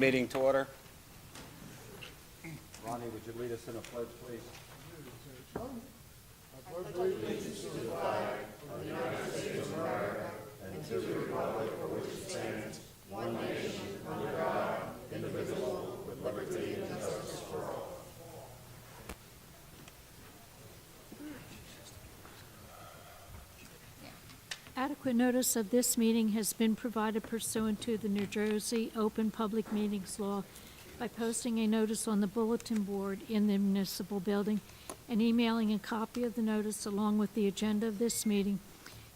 Meeting to order. Ronnie, would you lead us in a pledge, please? Adequate notice of this meeting has been provided pursuant to the New Jersey Open Public Meetings Law by posting a notice on the bulletin board in the municipal building and emailing a copy of the notice along with the agenda of this meeting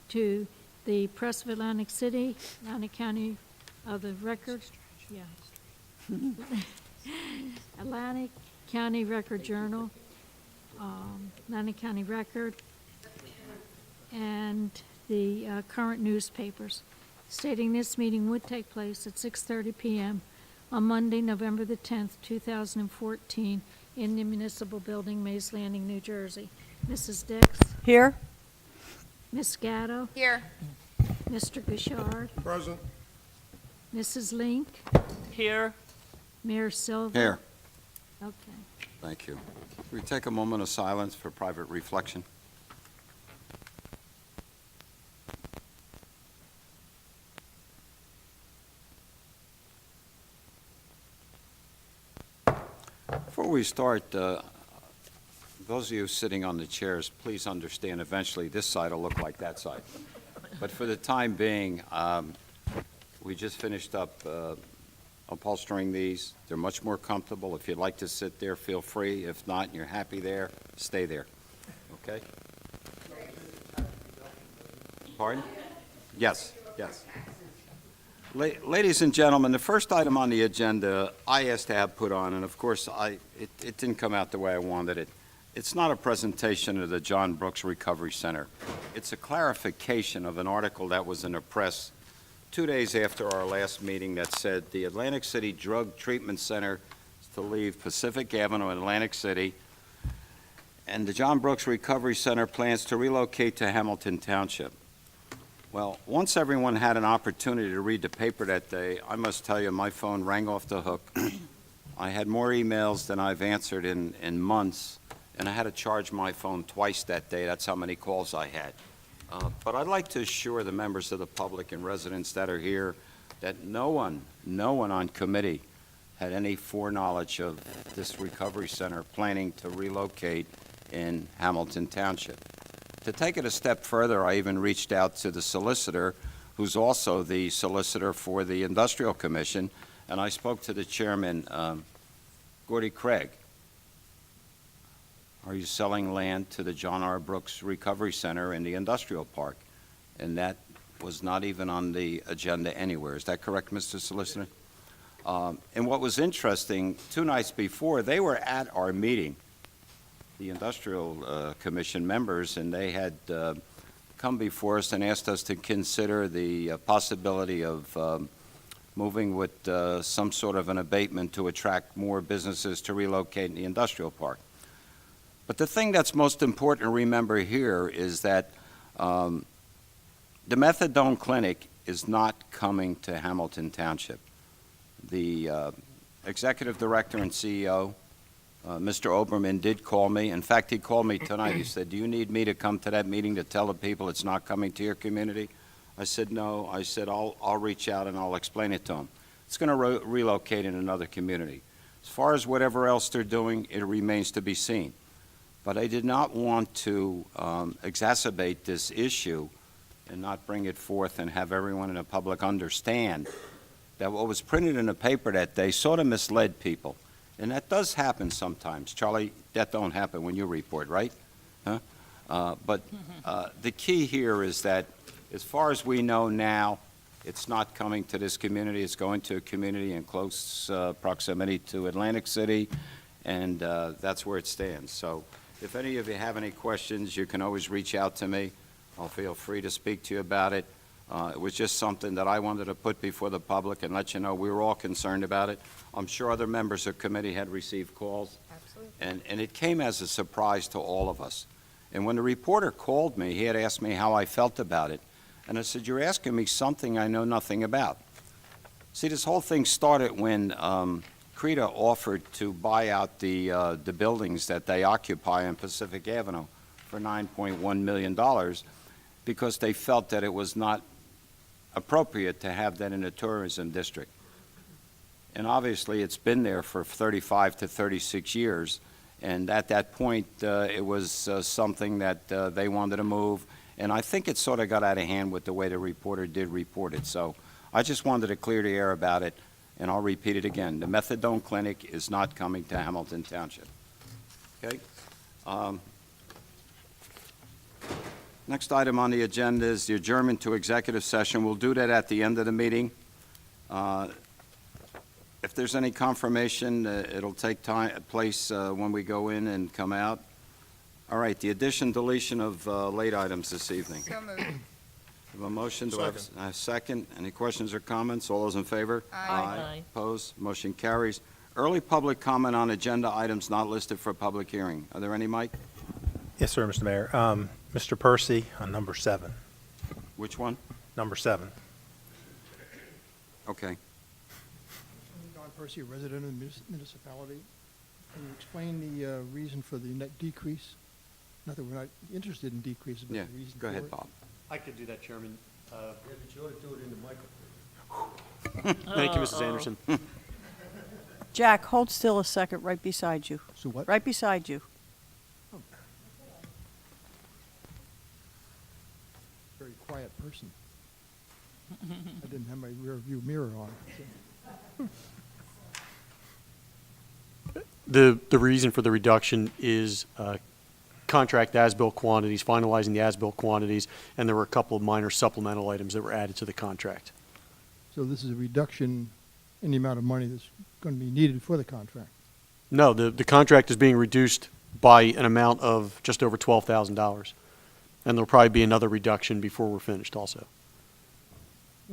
to the Press of Atlantic City, Atlantic County of the Record, Atlantic County Record Journal, Atlantic County Record, and the current newspapers, stating this meeting would take place at 6:30 p.m. on Monday, November the 10th, 2014, in the municipal building, Mays Landing, New Jersey. Mrs. Dix? Here. Ms. Gatto? Here. Mr. Bouchard? Present. Mrs. Link? Here. Mayor Silva? Here. Okay. Thank you. Can we take a moment of silence for private reflection? Before we start, those of you sitting on the chairs, please understand eventually this side will look like that side. But for the time being, we just finished up upholstering these. They're much more comfortable. If you'd like to sit there, feel free. If not, and you're happy there, stay there. Okay? Pardon? Yes, yes. Ladies and gentlemen, the first item on the agenda I asked to have put on, and of course it didn't come out the way I wanted it. It's not a presentation of the John Brooks Recovery Center. It's a clarification of an article that was in the press 2 days after our last meeting that said the Atlantic City Drug Treatment Center is to leave Pacific Avenue in Atlantic City, and the John Brooks Recovery Center plans to relocate to Hamilton Township. Well, once everyone had an opportunity to read the paper that day, I must tell you, my phone rang off the hook. I had more emails than I've answered in months, and I had to charge my phone twice that day. That's how many calls I had. But I'd like to assure the members of the public and residents that are here that no one on committee had any foreknowledge of this recovery center planning to relocate in Hamilton Township. To take it a step further, I even reached out to the solicitor, who's also the solicitor for the Industrial Commission, and I spoke to the chairman, Gordy Craig. Are you selling land to the John R. Brooks Recovery Center in the Industrial Park? And that was not even on the agenda anywhere. Is that correct, Mr. Solicitor? And what was interesting, 2 nights before, they were at our meeting, the Industrial Commission members, and they had come before us and asked us to consider the possibility of moving with some sort of an abatement to attract more businesses to relocate in the industrial park. But the thing that's most important to remember here is that the methadone clinic is not coming to Hamilton Township. The executive director and CEO, Mr. Oberman, did call me. In fact, he called me tonight. He said, "Do you need me to come to that meeting to tell the people it's not coming to your community?" I said, "No." I said, I'll reach out and I'll explain it to them. It's going to relocate in another community. As far as whatever else they're doing, it remains to be seen. But I did not want to exacerbate this issue and not bring it forth and have everyone in the public understand that what was printed in the paper that day sort of misled people. And that does happen sometimes. Charlie, that don't happen when you report, right? Huh? But the key here is that as far as we know now, it's not coming to this community. It's going to a community in close proximity to Atlantic City, and that's where it stands. So if any of you have any questions, you can always reach out to me. I'll feel free to speak to you about it. It was just something that I wanted to put before the public and let you know we were all concerned about it. I'm sure other members of committee had received calls. Absolutely. And it came as a surprise to all of us. And when the reporter called me, he had asked me how I felt about it. And I said, "You're asking me something I know nothing about." See, this whole thing started when CRETA offered to buy out the buildings that they occupy on Pacific Avenue for $9.1 million because they felt that it was not appropriate to have that in a tourism district. And obviously, it's been there for 35 to 36 years. And at that point, it was something that they wanted to move. And I think it sort of got out of hand with the way the reporter did report it. So I just wanted to clear the air about it, and I'll repeat it again. The methadone clinic is not coming to Hamilton Township. Okay? Next item on the agenda is the adjournment to executive session. We'll do that at the end of the meeting. If there's any confirmation, it'll take place when we go in and come out. All right, the addition, deletion of late items this evening. So moved. Have a motion, do I have a second? Any questions or comments? All those in favor? Aye. Opposed? Motion carries. Early public comment on agenda items not listed for public hearing. Are there any, Mike? Yes, sir, Mr. Mayor. Mr. Percy on number 7. Which one? Number 7. Okay. Don Percy, a resident of the municipality. Can you explain the reason for the net decrease? Not that we're not interested in decreases, but Yeah, the reason go for ahead, it. Bob. I could do that, Chairman. But you ought to do it in the microphone. Thank you, Mrs. Anderson. Jack, hold still a second, right beside you. So what? Right beside you. Very quiet person. I didn't have my rear view mirror on. So. The reason for the reduction is contract as-built quantities, finalizing the as-built quantities, and there were a couple of minor supplemental items that were added to the contract. So this is a reduction in the amount of money that's going to be needed for the contract. No, the contract is being reduced by an amount of just over $12,000. And there'll probably be another reduction before we're finished also.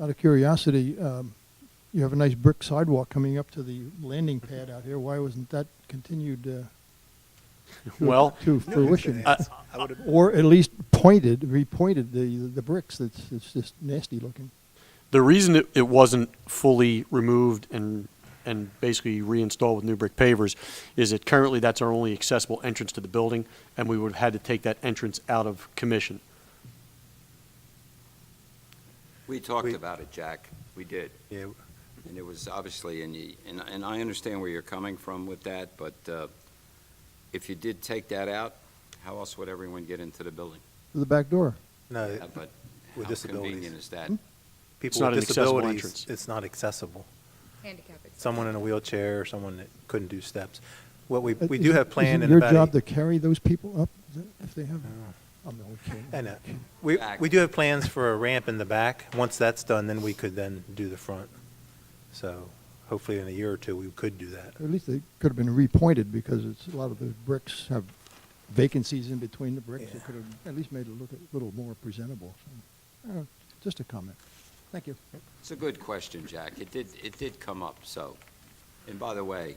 Out of curiosity, you have a nice brick sidewalk coming up to the landing pad out here. Why wasn't that continued Well, to fruition? I Or at least repointed the bricks that's just nasty looking. the reason it wasn't fully removed and basically reinstalled with new brick pavers is that currently that's our only accessible entrance to the building, and we would have had to take that entrance out of commission. We talked about it, Jack. We did. Yeah, And it was obviously, and I understand where you're coming from with that, but if you did take that out, how else would everyone get into the building? To the back door. no, But with how disabilities. convenient is that? It's People not with an accessible disabilities, entrance. it's not accessible. Handicap accessible. Someone in a wheelchair, or someone that couldn't do steps. What we Is do it- have planned Is in it about your job to carry those people up if they have? I'm only kidding. I know. We do have plans for a ramp in the back. Once that's done, then we could then do the front. So hopefully in a year or two, we could do that. At least they could have been repointed because a lot of the bricks have vacancies in between the bricks. Yeah. It could have at least made it look a little more presentable. So, just a comment. Thank you. It's a good question, Jack. It did come up, so. And by the way,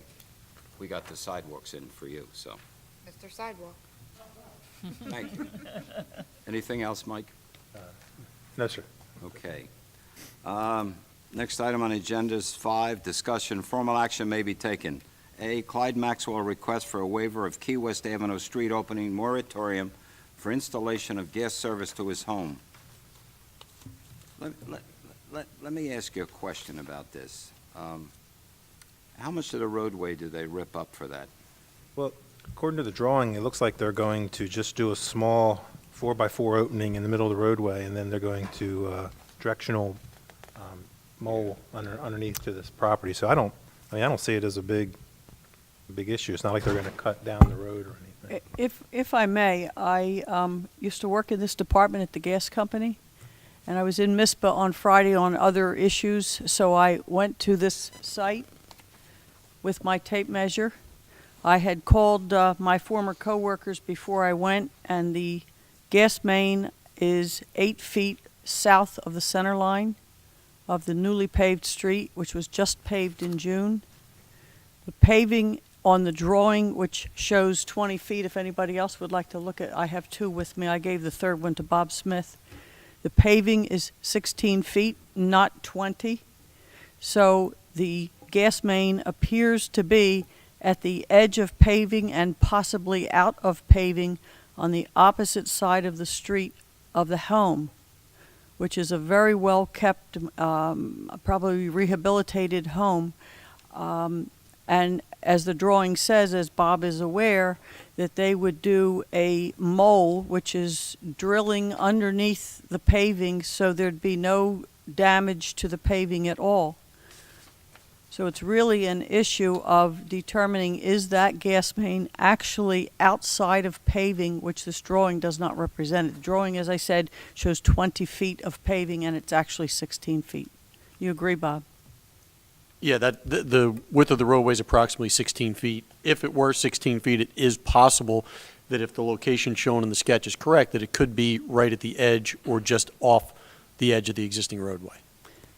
we got the sidewalks in for you, so, Mr. Sidewalk. thank you. Anything else, Mike? No, sir. Okay. Next item on the agenda is 5, discussion, formal action may be taken. A, Clyde Maxwell request for a waiver of Key West Avenue street opening moratorium for installation of gas service to his home. Let me ask you a question about this. How much of the roadway do they rip up for that? Well, according to the drawing, it looks like they're going to just do a small 4x4 opening in the middle of the roadway, and then they're going to directional mole underneath to this property. So I don't see it as a big issue. It's not like they're going to cut down the road or anything. If I may, I used to work in this department at the gas company, and I was in MISPA on Friday on other issues, so I went to this site with my tape measure. I had called my former coworkers before I went, and the gas main is 8 feet south of the center line of the newly paved street, which was just paved in June. The paving on the drawing, which shows 20 feet, if anybody else would like to look at, I have 2 with me. I gave the third one to Bob Smith. The paving is 16 feet, not 20. So the gas main appears to be at the edge of paving and possibly out of paving on the opposite side of the street of the home, which is a very well-kept, probably rehabilitated home. And as the drawing says, as Bob is aware, that they would do a mole, which is drilling underneath the paving so there'd be no damage to the paving at all. So it's really an issue of determining, is that gas main actually outside of paving, which this drawing does not represent. The drawing, as I said, shows 20 feet of paving, and it's actually 16 feet. You agree, Bob? Yeah, the width of the roadway is approximately 16 feet. If it were 16 feet, it is possible that if the location shown in the sketch is correct, that it could be right at the edge or just off the edge of the existing roadway.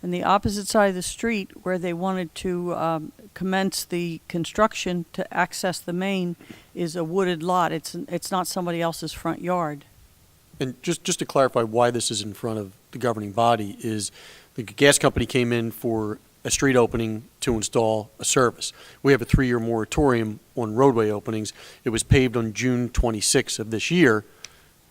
And the opposite side of the street, where they wanted to commence the construction to access the main, is a wooded lot. It's not somebody else's front yard. And just to clarify why this is in front of the governing body is the gas company came in for a street opening to install a service. We have a 3-year moratorium on roadway openings. It was paved on June 26th of this year.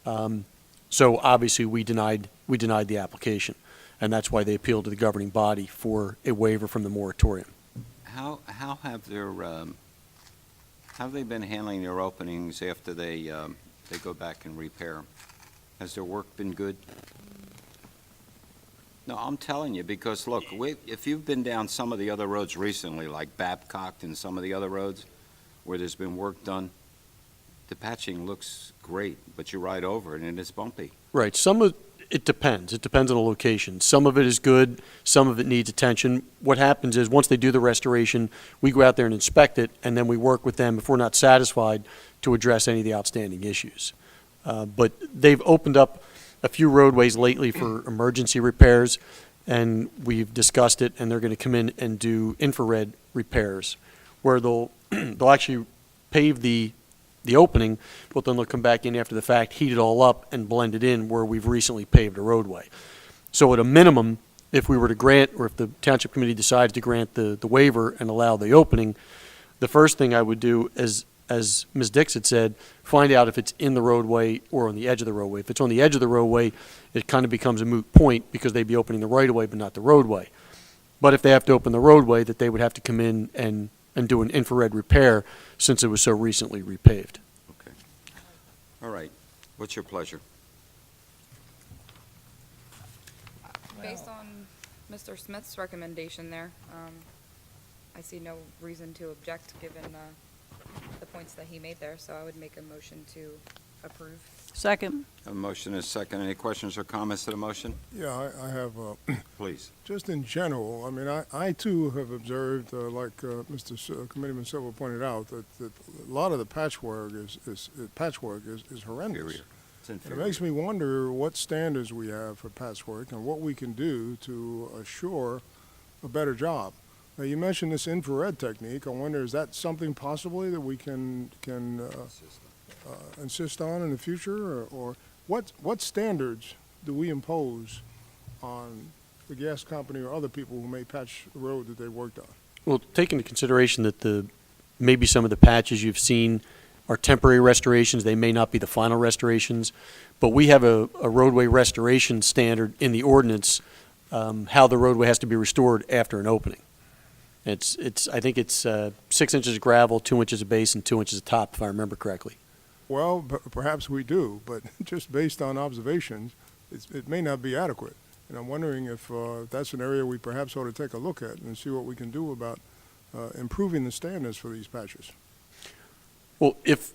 So obviously we denied the application. And that's why they appealed to the governing body for a waiver from the moratorium. How have they been handling their openings after they go back and repair? Has their work been good? No, I'm telling you, because look, if you've been down some of the other roads recently, like Babcock and some of the other roads where there's been work done, the patching looks great, but you ride over it and it's bumpy. Right. It depends. It depends on the location. Some of it is good. Some of it needs attention. What happens is once they do the restoration, we go out there and inspect it, and then we work with them, if we're not satisfied, to address any of the outstanding issues. But they've opened up a few roadways lately for emergency repairs, and we've discussed it, and they're going to come in and do infrared repairs, where they'll actually pave the opening, but then they'll come back in after the fact, heat it all up, and blend it in where we've recently paved a roadway. So at a minimum, if we were to grant, or if the Township Committee decides to grant the waiver and allow the opening, the first thing I would do, as Ms. Dix had said, find out if it's in the roadway or on the edge of the roadway. If it's on the edge of the roadway, it kind of becomes a moot point because they'd be opening the right-of-way but not the roadway. But if they have to open the roadway, that they would have to come in and do an infrared repair since it was so recently repaved. Okay. All right. What's your pleasure? Based on Mr. Smith's recommendation there, I see no reason to object given the points that he made there, so I would make a motion to approve. Second. A motion is second. Any questions or comments to the motion? Yeah, I have, Please. just in general, I mean, I too have observed, like Committeeman Silva pointed out, that a lot of the patchwork is horrendous. Inferior. It's And it inferior. makes me wonder what standards we have for patchwork and what we can do to assure a better job. Now, you mentioned this infrared technique. I wonder, is that something possibly that we can insist on in the future, or what standards do we impose on the gas company or other people who may patch the road that they worked on? Well, take into consideration that maybe some of the patches you've seen are temporary restorations. They may not be the final restorations, but we have a roadway restoration standard in the ordinance, how the roadway has to be restored after an opening. I think it's 6 inches of gravel, 2 inches of base, and 2 inches of top, if I remember correctly. Well, perhaps we do, but just based on observations, it may not be adequate. And I'm wondering if that's an area we perhaps ought to take a look at and see what we can do about improving the standards for these patches. Well, if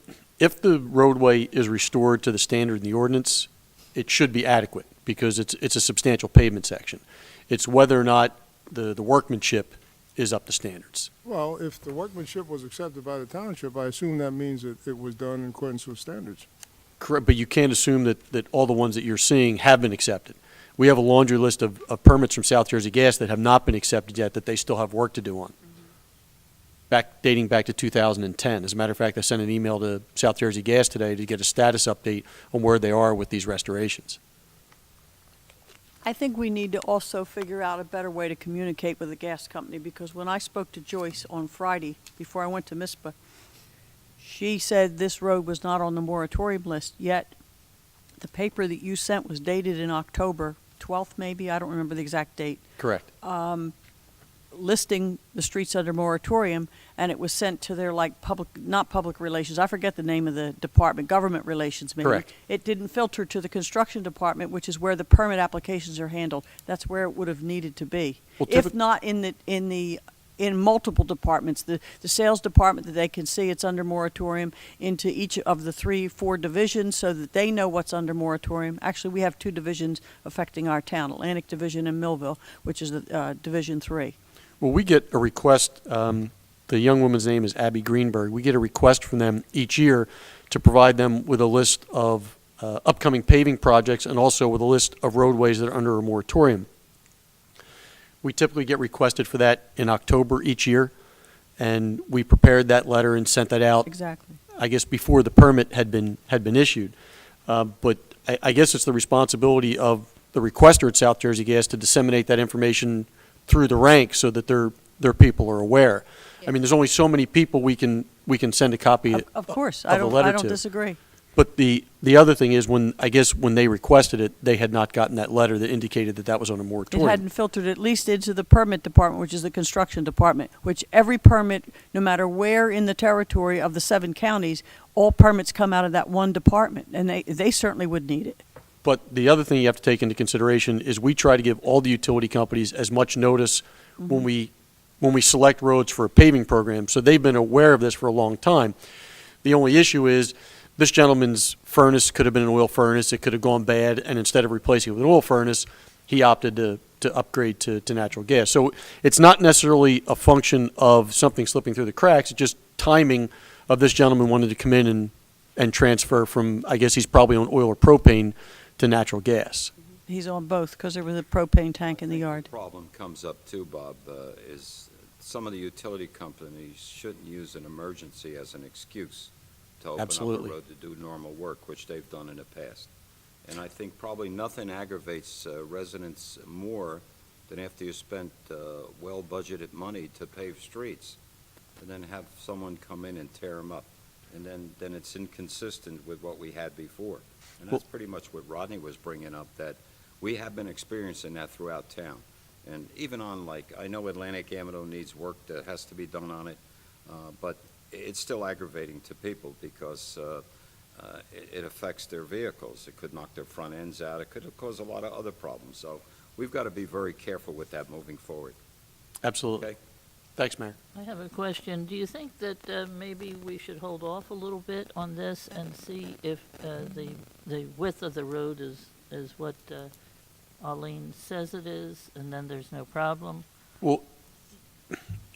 the roadway is restored to the standard in the ordinance, it should be adequate because it's a substantial pavement section. It's whether or not the workmanship is up to standards. Well, if the workmanship was accepted by the township, I assume that means that it was done in accordance with standards. Correct, but you can't assume that all the ones that you're seeing have been accepted. We have a laundry list of permits from South Jersey Gas that have not been accepted yet that they still have work to do on, dating back to 2010. As a matter of fact, I sent an email to South Jersey Gas today to get a status update on where they are with these restorations. I think we need to also figure out a better way to communicate with the gas company, because when I spoke to Joyce on Friday, before I went to MISPA, she said this road was not on the moratorium list, yet the paper that you sent was dated in October 12th, maybe, I don't remember the exact date, Correct. listing the streets under moratorium, and it was sent to their, like, not public relations, I forget the name of the department, government relations maybe. Correct. It didn't filter to the construction department, which is where the permit applications are handled. That's where it would have needed to be. Well, If not in multiple departments, the sales department, that they can see it's under moratorium, into each of the 3-4 divisions, so that they know what's under moratorium. Actually, we have 2 divisions affecting our town, Atlantic Division and Millville, which is Division 3. Well, we get a request, the young woman's name is Abby Greenberg. We get a request from them each year to provide them with a list of upcoming paving projects and also with a list of roadways that are under a moratorium. We typically get requested for that in October each year, and we prepared that letter and sent that out, Exactly. I guess, before the permit had been issued. But I guess it's the responsibility of the requester at South Jersey Gas to disseminate that information through the ranks so that their people are aware. I mean, there's only so many people we can send a copy Of course, of I the don't, letter I don't to. disagree. But the other thing is, when they requested it, they had not gotten that letter that indicated that was on a It moratorium. hadn't filtered at least into the permit department, which is the construction department, which every permit, no matter where in the territory of the 7 counties, all permits come out of that one department, and they certainly would need it. But the other thing you have to take into consideration is we try to give all the utility companies as much notice when we select roads for a paving program. So they've been aware of this for a long time. The only issue is this gentleman's furnace could have been an oil furnace. It could have gone bad, and instead of replacing it with an oil furnace, he opted to upgrade to natural gas. So it's not necessarily a function of something slipping through the cracks. It's just timing of this gentleman wanted to come in and transfer from, I guess he's probably on oil or propane, to natural gas. He's on both, because there was a propane tank in the yard. The problem comes up too, Bob, is some of the utility companies shouldn't use an emergency as an excuse to open Absolutely. up a road to do normal work, which they've done in the past. And I think probably nothing aggravates residents more than after you spent well-budgeted money to pave streets, and then have someone come in and tear them up. And then it's inconsistent with what we had before. And that's pretty much what Rodney was bringing up, that we have been experiencing that throughout town. And even on, like, I know Atlantic Avenue needs work that has to be done on it, but it's still aggravating to people because it affects their vehicles. It could knock their front ends out. It could cause a lot of other problems. So we've got to be very careful with that moving forward. Absolutely. Okay? Thanks, Mayor. I have a question. Do you think that maybe we should hold off a little bit on this and see if the width of the road is what Arlene says it is, and then there's no problem? Well,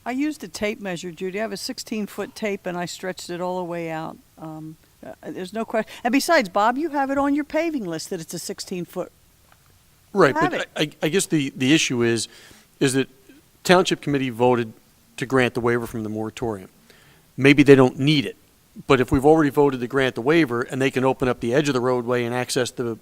I used a tape measure, Judy. I have a 16-foot tape, and I stretched it all the way out. There's no question. And besides, Bob, you have it on your paving list that it's a 16-foot. right, Have but I guess the issue is that Township Committee voted to grant the waiver from the moratorium. Maybe they don't need it, but if we've already voted to grant the waiver and they can open up the edge of the roadway and access the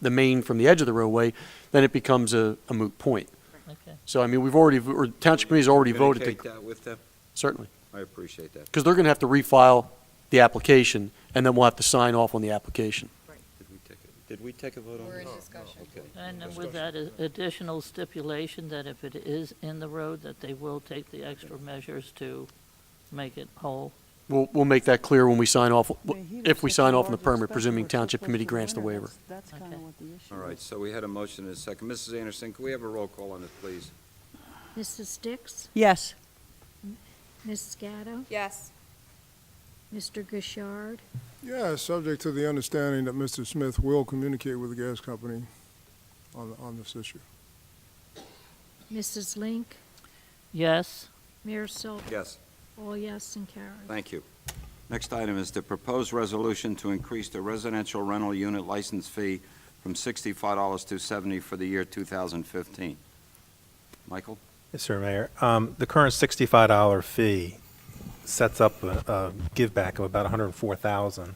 main from the edge of the roadway, then it becomes a moot point. Okay. So, I mean, or Township Committee's already voted to, Communicate that with them? certainly, I appreciate that. because they're going to have to refile the application, and then we'll have to sign off on the application. Did we take a vote on We're in this? discussion. Okay. And then with that additional stipulation that if it is in the road, that they will take the extra measures to make it whole? We'll make that clear when we sign off, I mean, he if we was sign such a off on the large permit, inspection, presuming we're so Township close Committee to grants the winter. waiver. That's kind Okay. of what the issue All right, is. so we had a motion and a second. Mrs. Anderson, can we have a roll call on this, please? Mrs. Dix, Yes. Ms. Gatto, Yes. Mr. Gouchard, Yeah, subject to the understanding that Mr. Smith will communicate with the gas company on this issue. Mrs. Link, Yes? Mayor Silver. Yes. All yes and carried. Thank you. Next item is the proposed resolution to increase the residential rental unit license fee from $65 to $70 for the year 2015. Michael? Yes, sir, Mayor. The current $65 fee sets up a give back of about $104,000.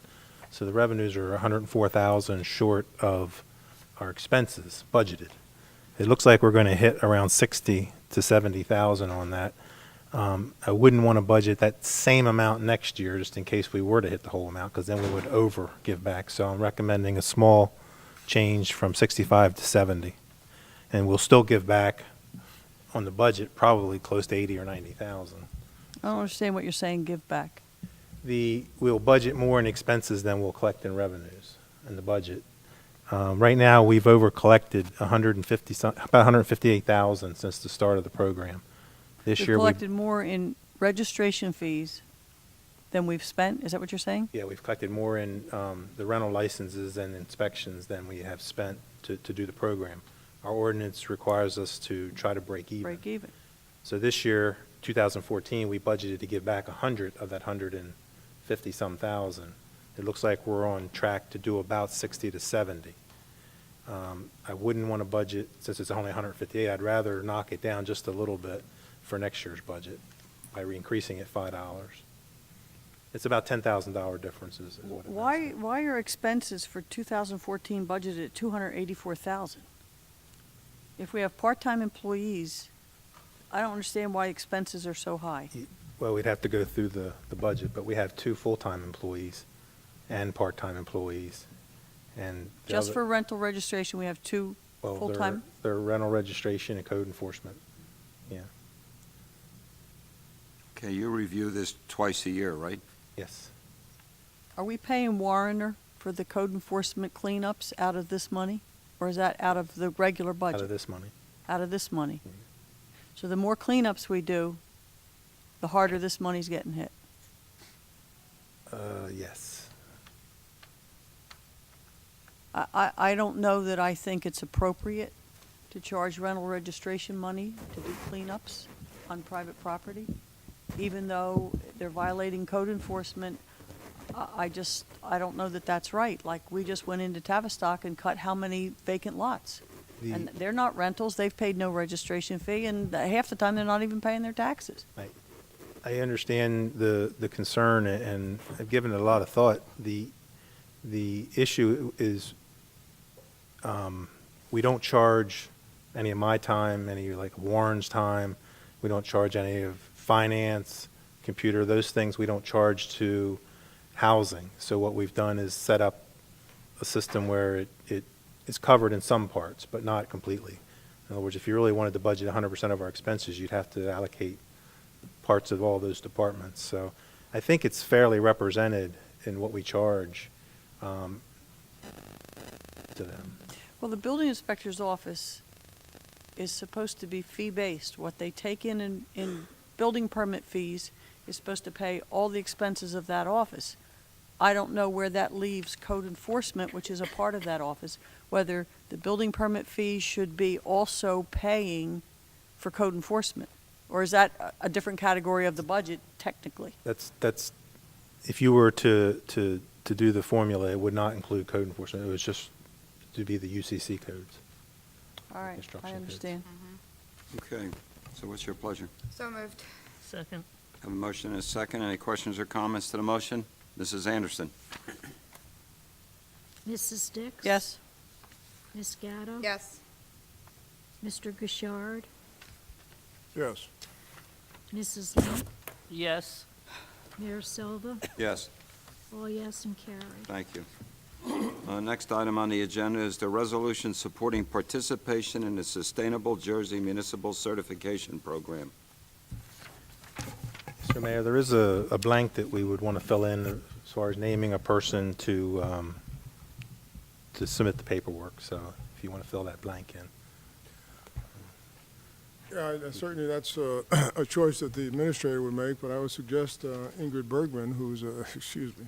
So the revenues are $104,000 short of our expenses budgeted. It looks like we're going to hit around 60 to 70,000 on that. I wouldn't want to budget that same amount next year, just in case we were to hit the whole amount, because then we would over give back. So I'm recommending a small change from 65 to 70. And we'll still give back on the budget probably close to 80 or 90,000. I don't understand what you're saying, give back. We'll budget more in expenses than we'll collect in revenues in the budget. Right now, we've over collected about 158,000 since the start of the program. This We've year, collected more in registration fees than we've spent, is that what you're saying? we've collected more in the rental licenses and inspections than we have spent to do the program. Our ordinance requires us to try to break even. Break even. So this year, 2014, we budgeted to give back 100 of that 150-some thousand. It looks like we're on track to do about 60 to 70. I wouldn't want to budget, since it's only 158, I'd rather knock it down just a little bit for next year's budget by increasing it $5. It's about $10,000 differences. Is what it amounts to. Why are expenses for 2014 budgeted at 284,000? If we have part-time employees, I don't understand why expenses are so high. Well, we'd have to go through the budget, but we have 2 full-time employees and part-time employees. And the Just other- for rental registration, we have 2 well, full-time? They're rental registration and code enforcement. Yeah, Okay, you review this twice a year, right? yes. Are we paying Warrener for the code enforcement cleanups out of this money? Or is that out of the regular budget? Out of this money. Out of this money. Mhm. So the more cleanups we do, the harder this money's getting hit. Yes. I don't know that I think it's appropriate to charge rental registration money to do cleanups on private property, even though they're violating code enforcement. I don't know that that's right. Like, we just went into Tavistock and cut how many vacant lots? And they're not rentals, they've paid no registration fee, and half the time they're not even paying their taxes. I understand the concern, and I've given it a lot of thought. The issue is, we don't charge any of my time, any like Warren's time. We don't charge any of finance, computer, those things we don't charge to housing. So what we've done is set up a system where it is covered in some parts, but not completely. In other words, if you really wanted to budget 100% of our expenses, you'd have to allocate parts of all those departments. So I think it's fairly represented in what we charge to them. Well, the building inspector's office is supposed to be fee-based. What they take in building permit fees is supposed to pay all the expenses of that office. I don't know where that leaves code enforcement, which is a part of that office, whether the building permit fees should be also paying for code enforcement. Or is that a different category of the budget technically? That's if you were to do the formula, it would not include code enforcement. It was just to be the UCC codes. All right, Construction I codes. understand. Okay, so what's your pleasure? So moved. Second. Have a motion and a second. Any questions or comments to the motion? Mrs. Anderson? Mrs. Dix? Yes? Ms. Gatto? Yes. Mr. Gouchard? Yes. Mrs. Limp? Yes. Mayor Silva? Yes. All yes and carried. Thank you. Next item on the agenda is the resolution supporting participation in the Sustainable Jersey Municipal Certification Program. Mr. Mayor, there is a blank that we would want to fill in as far as naming a person to submit the paperwork. So if you want to fill that blank in. Yeah, certainly that's a choice that the administrator would make, but I would suggest Ingrid Bergman, who's, excuse me.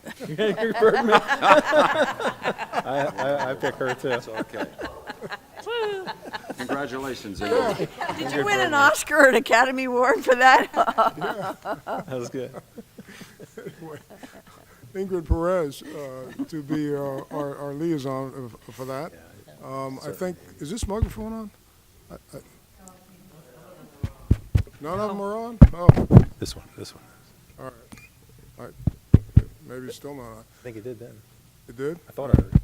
I pick her too. It's okay. Congratulations, Ingrid. Did you win an Oscar or an Academy Award for that? That was good. Anyway, Ingrid Perez to be our liaison for that. I think, is this microphone on? None of them are on? Oh, This one. all right. Maybe it's still not on. I think it did then. It did? I thought I heard it.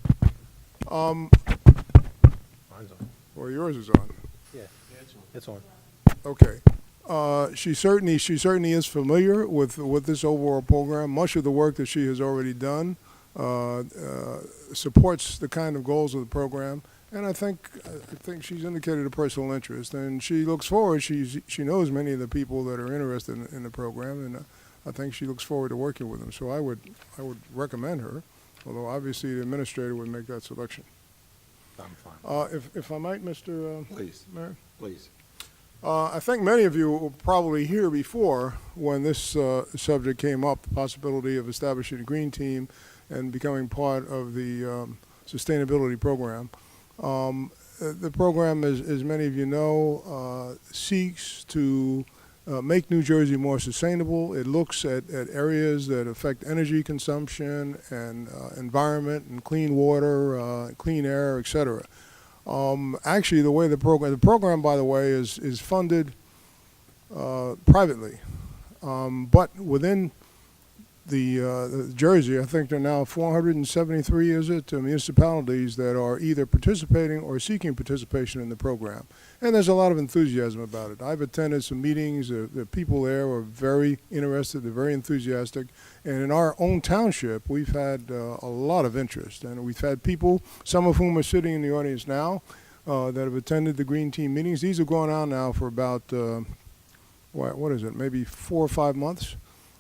Um, Mine's on. well, yours is on. Yeah, it's on. Okay. She certainly is familiar with this overall program. Much of the work that she has already done supports the kind of goals of the program, and I think she's indicated a personal interest, and she looks forward. She knows many of the people that are interested in the program, and I think she looks forward to working with them. So I would recommend her, although obviously the administrator would make that selection. I'm fine. If I might, Mr. Please, Mayor. please. I think many of you were probably here before when this subject came up, the possibility of establishing a green team and becoming part of the sustainability program. The program, as many of you know, seeks to make New Jersey more sustainable. It looks at areas that affect energy consumption and environment and clean water, clean air, et cetera. Actually, the way the program, by the way, is funded privately, but within the Jersey, I think there are now 473, municipalities that are either participating or seeking participation in the program, and there's a lot of enthusiasm about it. I've attended some meetings. The people there are very interested. They're very enthusiastic, and in our own township, we've had a lot of interest, and we've had people, some of whom are sitting in the audience now, that have attended the Green Team meetings. These have gone on now for about, what is it, maybe 4 or 5 months.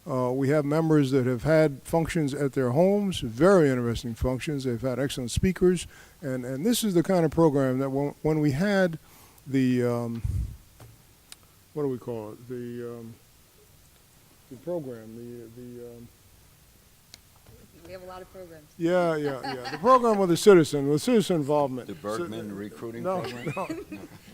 We have members that have had functions at their homes, very interesting functions. They've had excellent speakers, and this is the kind of program that when we had the, what do we call it, the program, We have a lot of programs. yeah, the program with citizen involvement. The Bergman recruiting No, program? no,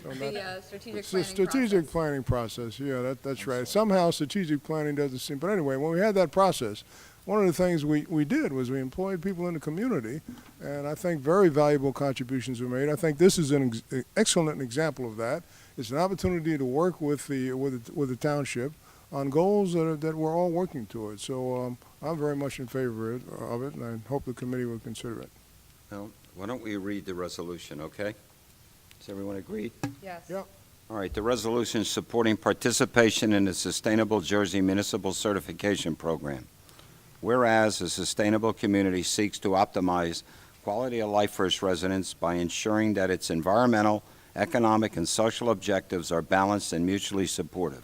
no, not The strategic It's planning the strategic process. planning process, yeah, that's right. Somehow strategic planning doesn't seem, but anyway, when we had that process, one of the things we did was we employed people in the community, and I think very valuable contributions were made. I think this is an excellent example of that. It's an opportunity to work with the township on goals that we're all working towards. So I'm very much in favor of it, and I hope the committee will consider it. Well, why don't we read the resolution, okay? Does everyone agree? Yes. Yeah. All right, the resolution supporting participation in the Sustainable Jersey Municipal Certification Program. Whereas a sustainable community seeks to optimize quality of life for its residents by ensuring that its environmental, economic, and social objectives are balanced and mutually supportive.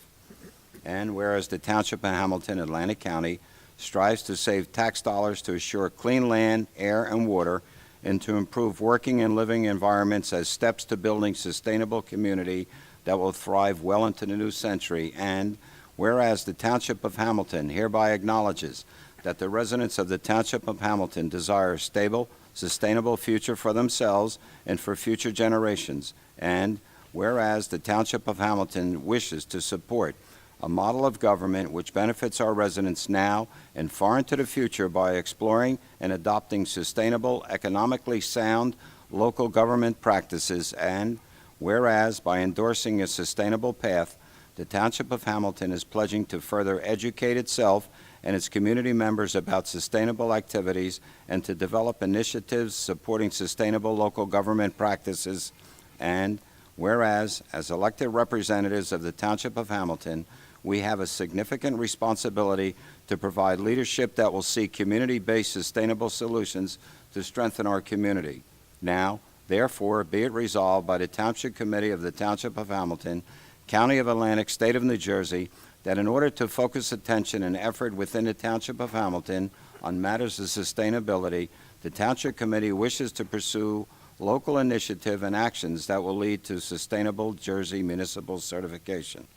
And whereas the Township of Hamilton, Atlantic County, strives to save tax dollars to assure clean land, air, and water, and to improve working and living environments as steps to building sustainable community that will thrive well into the new century. And whereas the Township of Hamilton hereby acknowledges that the residents of the Township of Hamilton desire a stable, sustainable future for themselves and for future generations. And whereas the Township of Hamilton wishes to support a model of government which benefits our residents now and far into the future by exploring and adopting sustainable, economically sound local government practices. And whereas by endorsing a sustainable path, the Township of Hamilton is pledging to further educate itself and its community members about sustainable activities and to develop initiatives supporting sustainable local government practices. And whereas, as elected representatives of the Township of Hamilton, we have a significant responsibility to provide leadership that will seek community-based sustainable solutions to strengthen our community. Now, therefore, be it resolved by the Township Committee of the Township of Hamilton, County of Atlantic, State of New Jersey, that in order to focus attention and effort within the Township of Hamilton on matters of sustainability, the Township Committee wishes to pursue local initiative and actions that will lead to sustainable Jersey municipal certification.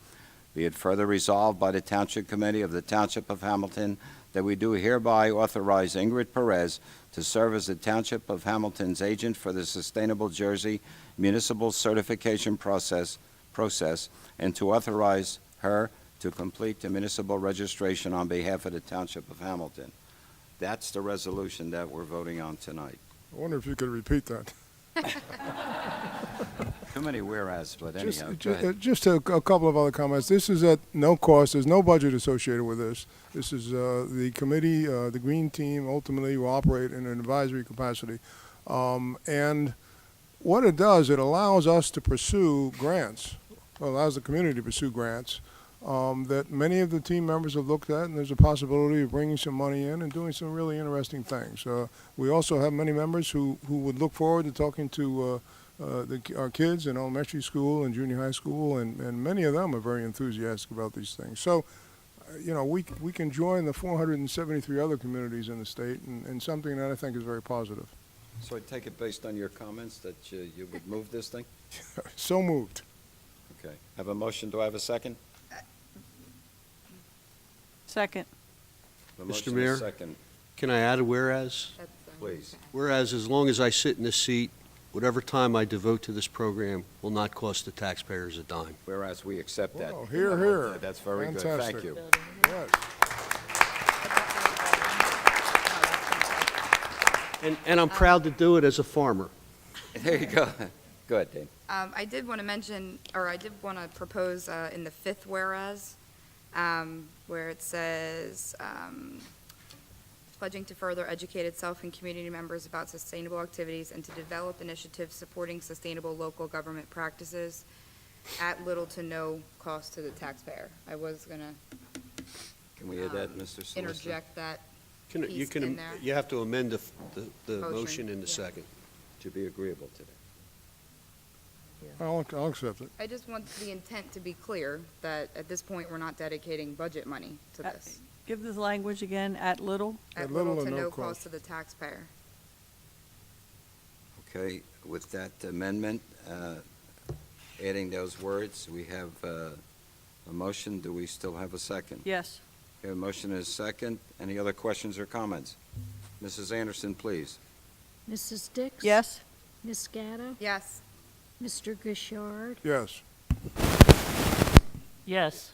Be it further resolved by the Township Committee of the Township of Hamilton that we do hereby authorize Ingrid Perez to serve as the Township of Hamilton's agent for the Sustainable Jersey Municipal Certification process, and to authorize her to complete the municipal registration on behalf of the Township of Hamilton. That's the resolution that we're voting on tonight. I wonder if you could repeat that. Too many whereas, but anyhow, go ahead. Just a couple of other comments. This is at no cost. There's no budget associated with this. This is the committee, the Green Team ultimately will operate in an advisory capacity. And what it does, it allows us to pursue grants, allows the community to pursue grants that many of the team members have looked at, and there's a possibility of bringing some money in and doing some really interesting things. We also have many members who would look forward to talking to our kids in elementary school and junior high school, and many of them are very enthusiastic about these things. So, we can join the 473 other communities in the state in something that I think is very positive. So I take it based on your comments that you would move this thing? So moved. Okay. Have a motion, do I have a second? Second. A Mr. motion, a Mayor? second, Can I add a whereas? That's, please. Whereas, as long as I sit in this seat, whatever time I devote to this program will not cost the taxpayers a dime. Whereas we accept that. Wow, hear, hear. That's very good, Fantastic. thank you. Yes. And I'm proud to do it as a farmer. There you go. Go ahead, Dave. I did want to mention, or I did want to propose in the fifth whereas, where it says, pledging to further educate itself and community members about sustainable activities and to develop initiatives supporting sustainable local government practices at little to no cost to the taxpayer. I was going to Can we add that, Mr. Solicitor? interject that You piece can, in there. you have to amend the Motion, motion in the yeah. second. To be agreeable to that. I'll accept it. I just want the intent to be clear that at this point, we're not dedicating budget money to this. Give the language again, at little. At little little or to no no cost. cost to the taxpayer. Okay, with that amendment, adding those words, we have a motion. Do we still have a second? Yes. We have a motion and a second. Any other questions or comments? Mrs. Anderson, please. Mrs. Dix? Yes. Ms. Gatto? Yes. Mr. Gishard? Yes. Yes.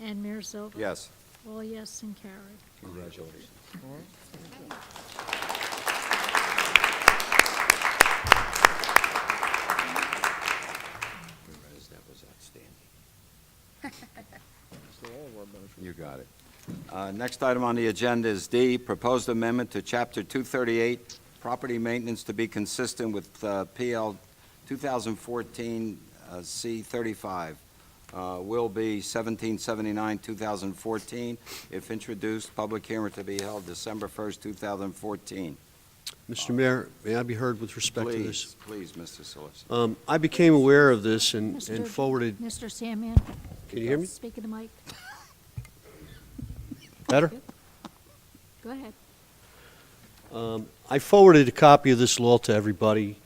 And Mayor Silver? Yes. All yes and carried. Congratulations. Whereas that was outstanding. You got it. Next item on the agenda is D, proposed amendment to Chapter 238, property maintenance to be consistent with PL 2014 C35. Will be 1779, 2014. If introduced, public hearing to be held December 1st, 2014. Mr. Mayor, may I be heard with respect to this? Please, Mr. Solicitor. I became aware of this and Mr. forwarded, Mr. Sandman? can you hear me? Speak in the mic. Better? Go ahead. I forwarded a copy of this law to everybody.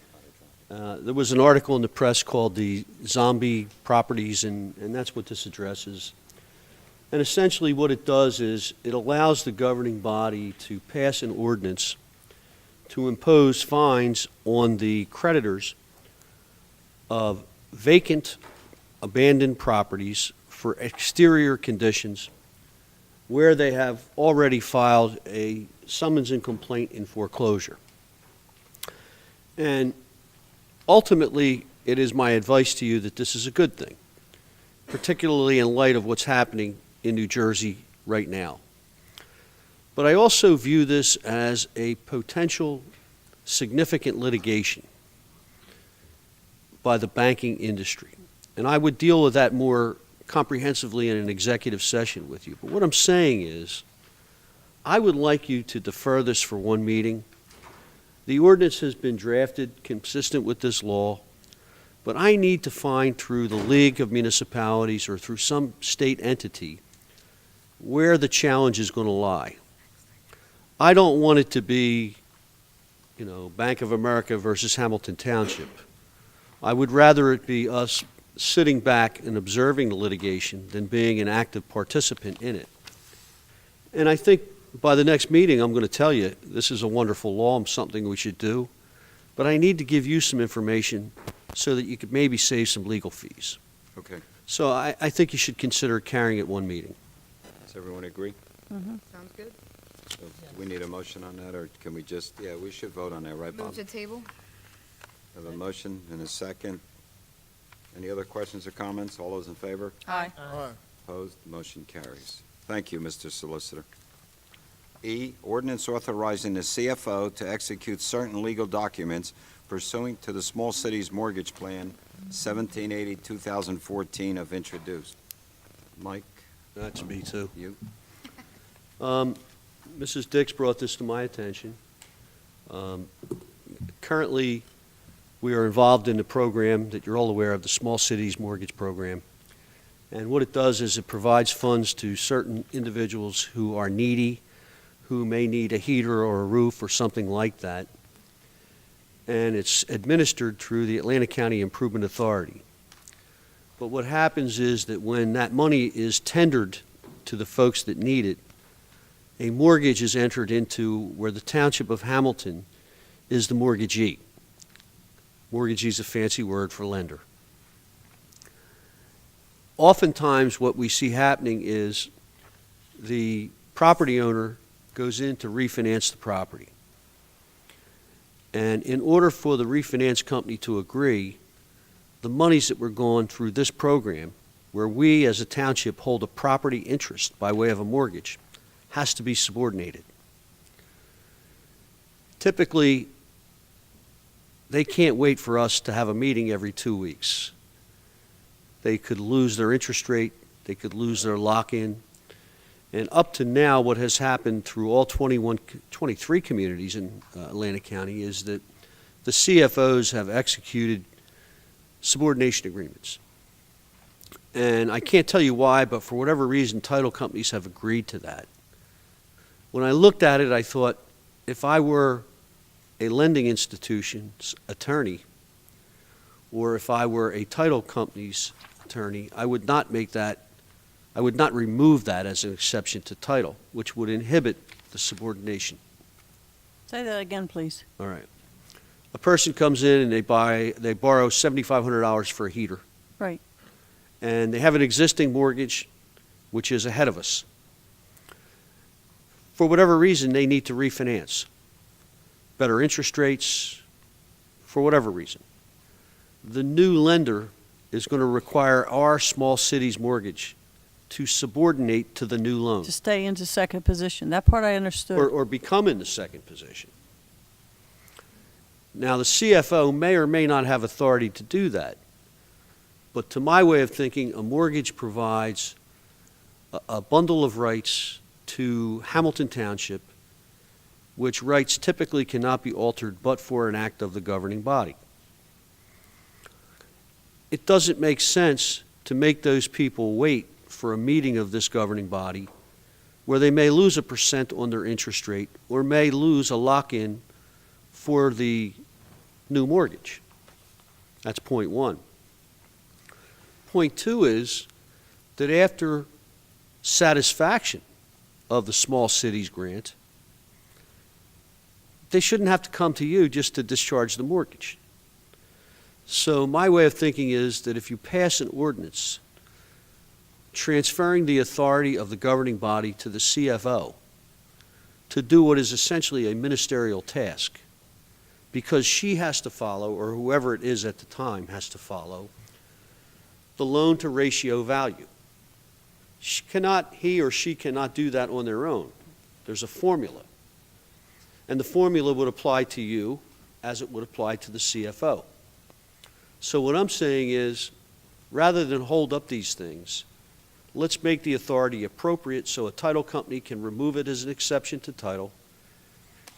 There was an article in the press called the Zombie Properties, and that's what this addresses. And essentially what it does is it allows the governing body to pass an ordinance to impose fines on the creditors of vacant, abandoned properties for exterior conditions where they have already filed a summons and complaint in foreclosure. And ultimately, it is my advice to you that this is a good thing, particularly in light of what's happening in New Jersey right now. But I also view this as a potential significant litigation by the banking industry. And I would deal with that more comprehensively in an executive session with you. But what I'm saying is, I would like you to defer this for one meeting. The ordinance has been drafted consistent with this law, but I need to find through the League of Municipalities or through some state entity where the challenge is going to lie. I don't want it to be, Bank of America versus Hamilton Township. I would rather it be us sitting back and observing the litigation than being an active participant in it. And I think by the next meeting, I'm going to tell you, this is a wonderful law, something we should do, but I need to give you some information so that you could maybe save some legal fees. Okay. So I think you should consider carrying it one meeting. Does everyone agree? Sounds good. So we need a motion on that, or can we just, we should vote on that, right, Bob? Move to table? Have a motion and a second. Any other questions or comments? All those in favor? Aye. Aye. Opposed? Motion carries. Thank you, Mr. Solicitor. E, ordinance authorizing the CFO to execute certain legal documents pursuant to the Small Cities Mortgage Plan 1780-2014 have introduced. Mike, That's me too. you? Mrs. Dix brought this to my attention. Currently, we are involved in the program that you're all aware of, the Small Cities Mortgage Program. And what it does is it provides funds to certain individuals who are needy, who may need a heater or a roof or something like that. And it's administered through the Atlantic County Improvement Authority. But what happens is that when that money is tendered to the folks that need it, a mortgage is entered into where the Township of Hamilton is the mortgagee. Mortgagee is a fancy word for lender. Oftentimes what we see happening is the property owner goes in to refinance the property. And in order for the refinance company to agree, the monies that were going through this program, where we as a township hold a property interest by way of a mortgage, has to be subordinated. Typically, they can't wait for us to have a meeting every 2 weeks. They could lose their interest rate, they could lose their lock-in. And up to now, what has happened through all 23 communities in Atlantic County is that the CFOs have executed subordination agreements. And I can't tell you why, but for whatever reason, title companies have agreed to that. When I looked at it, I thought, if I were a lending institution's attorney, or if I were a title company's attorney, I would not remove that as an exception to title, which would inhibit the subordination. Say that again, please. All right. A person comes in and they borrow $7,500 for a heater. Right. And they have an existing mortgage, which is ahead of us. For whatever reason, they need to refinance. Better interest rates, for whatever reason. The new lender is going to require our small cities mortgage to subordinate to the new loan. To stay into second position. That part I understood. Or become in the second position. Now, the CFO may or may not have authority to do that. But to my way of thinking, a mortgage provides a bundle of rights to Hamilton Township, which rights typically cannot be altered but for an act of the governing body. It doesn't make sense to make those people wait for a meeting of this governing body where they may lose 1% on their interest rate or may lose a lock-in for the new mortgage. That's point one. Point two is that after satisfaction of the small cities grant, they shouldn't have to come to you just to discharge the mortgage. So my way of thinking is that if you pass an ordinance transferring the authority of the governing body to the CFO to do what is essentially a ministerial task, because she has to follow, or whoever it is at the time has to follow, the loan to ratio value. He or she cannot do that on their own. There's a formula. And the formula would apply to you as it would apply to the CFO. So what I'm saying is, rather than hold up these things, let's make the authority appropriate so a title company can remove it as an exception to title,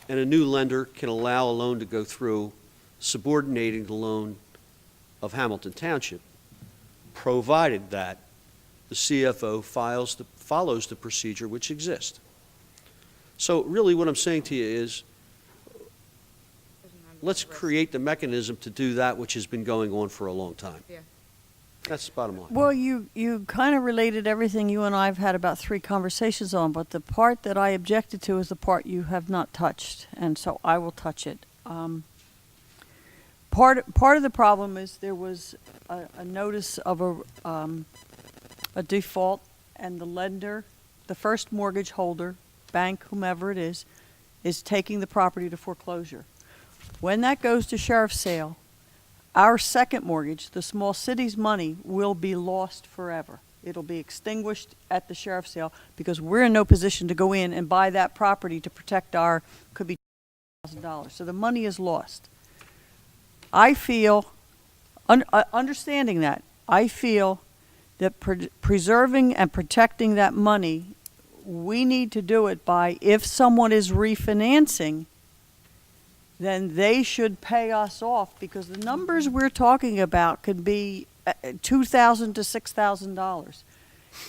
and a new lender can allow a loan to go through, subordinating the loan of Hamilton Township, provided that the CFO follows the procedure which exists. So really what I'm saying to you is, let's create the mechanism to do that which has been going on for a long time. Yeah. That's the bottom line. Well, you kind of related everything you and I have had about 3 conversations on, but the part that I objected to is the part you have not touched, and so I will touch it. Part of the problem is there was a notice of a default, and the lender, the first mortgage holder, bank, whomever it is taking the property to foreclosure. When that goes to sheriff's sale, our second mortgage, the small city's money, will be lost forever. It'll be extinguished at the sheriff's sale because we're in no position to go in and buy that property to protect could be $1,000. So the money is lost. I feel, understanding that, I feel that preserving and protecting that money, we need to do it by, if someone is refinancing, then they should pay us off, because the numbers we're talking about could be $2,000 to $6,000.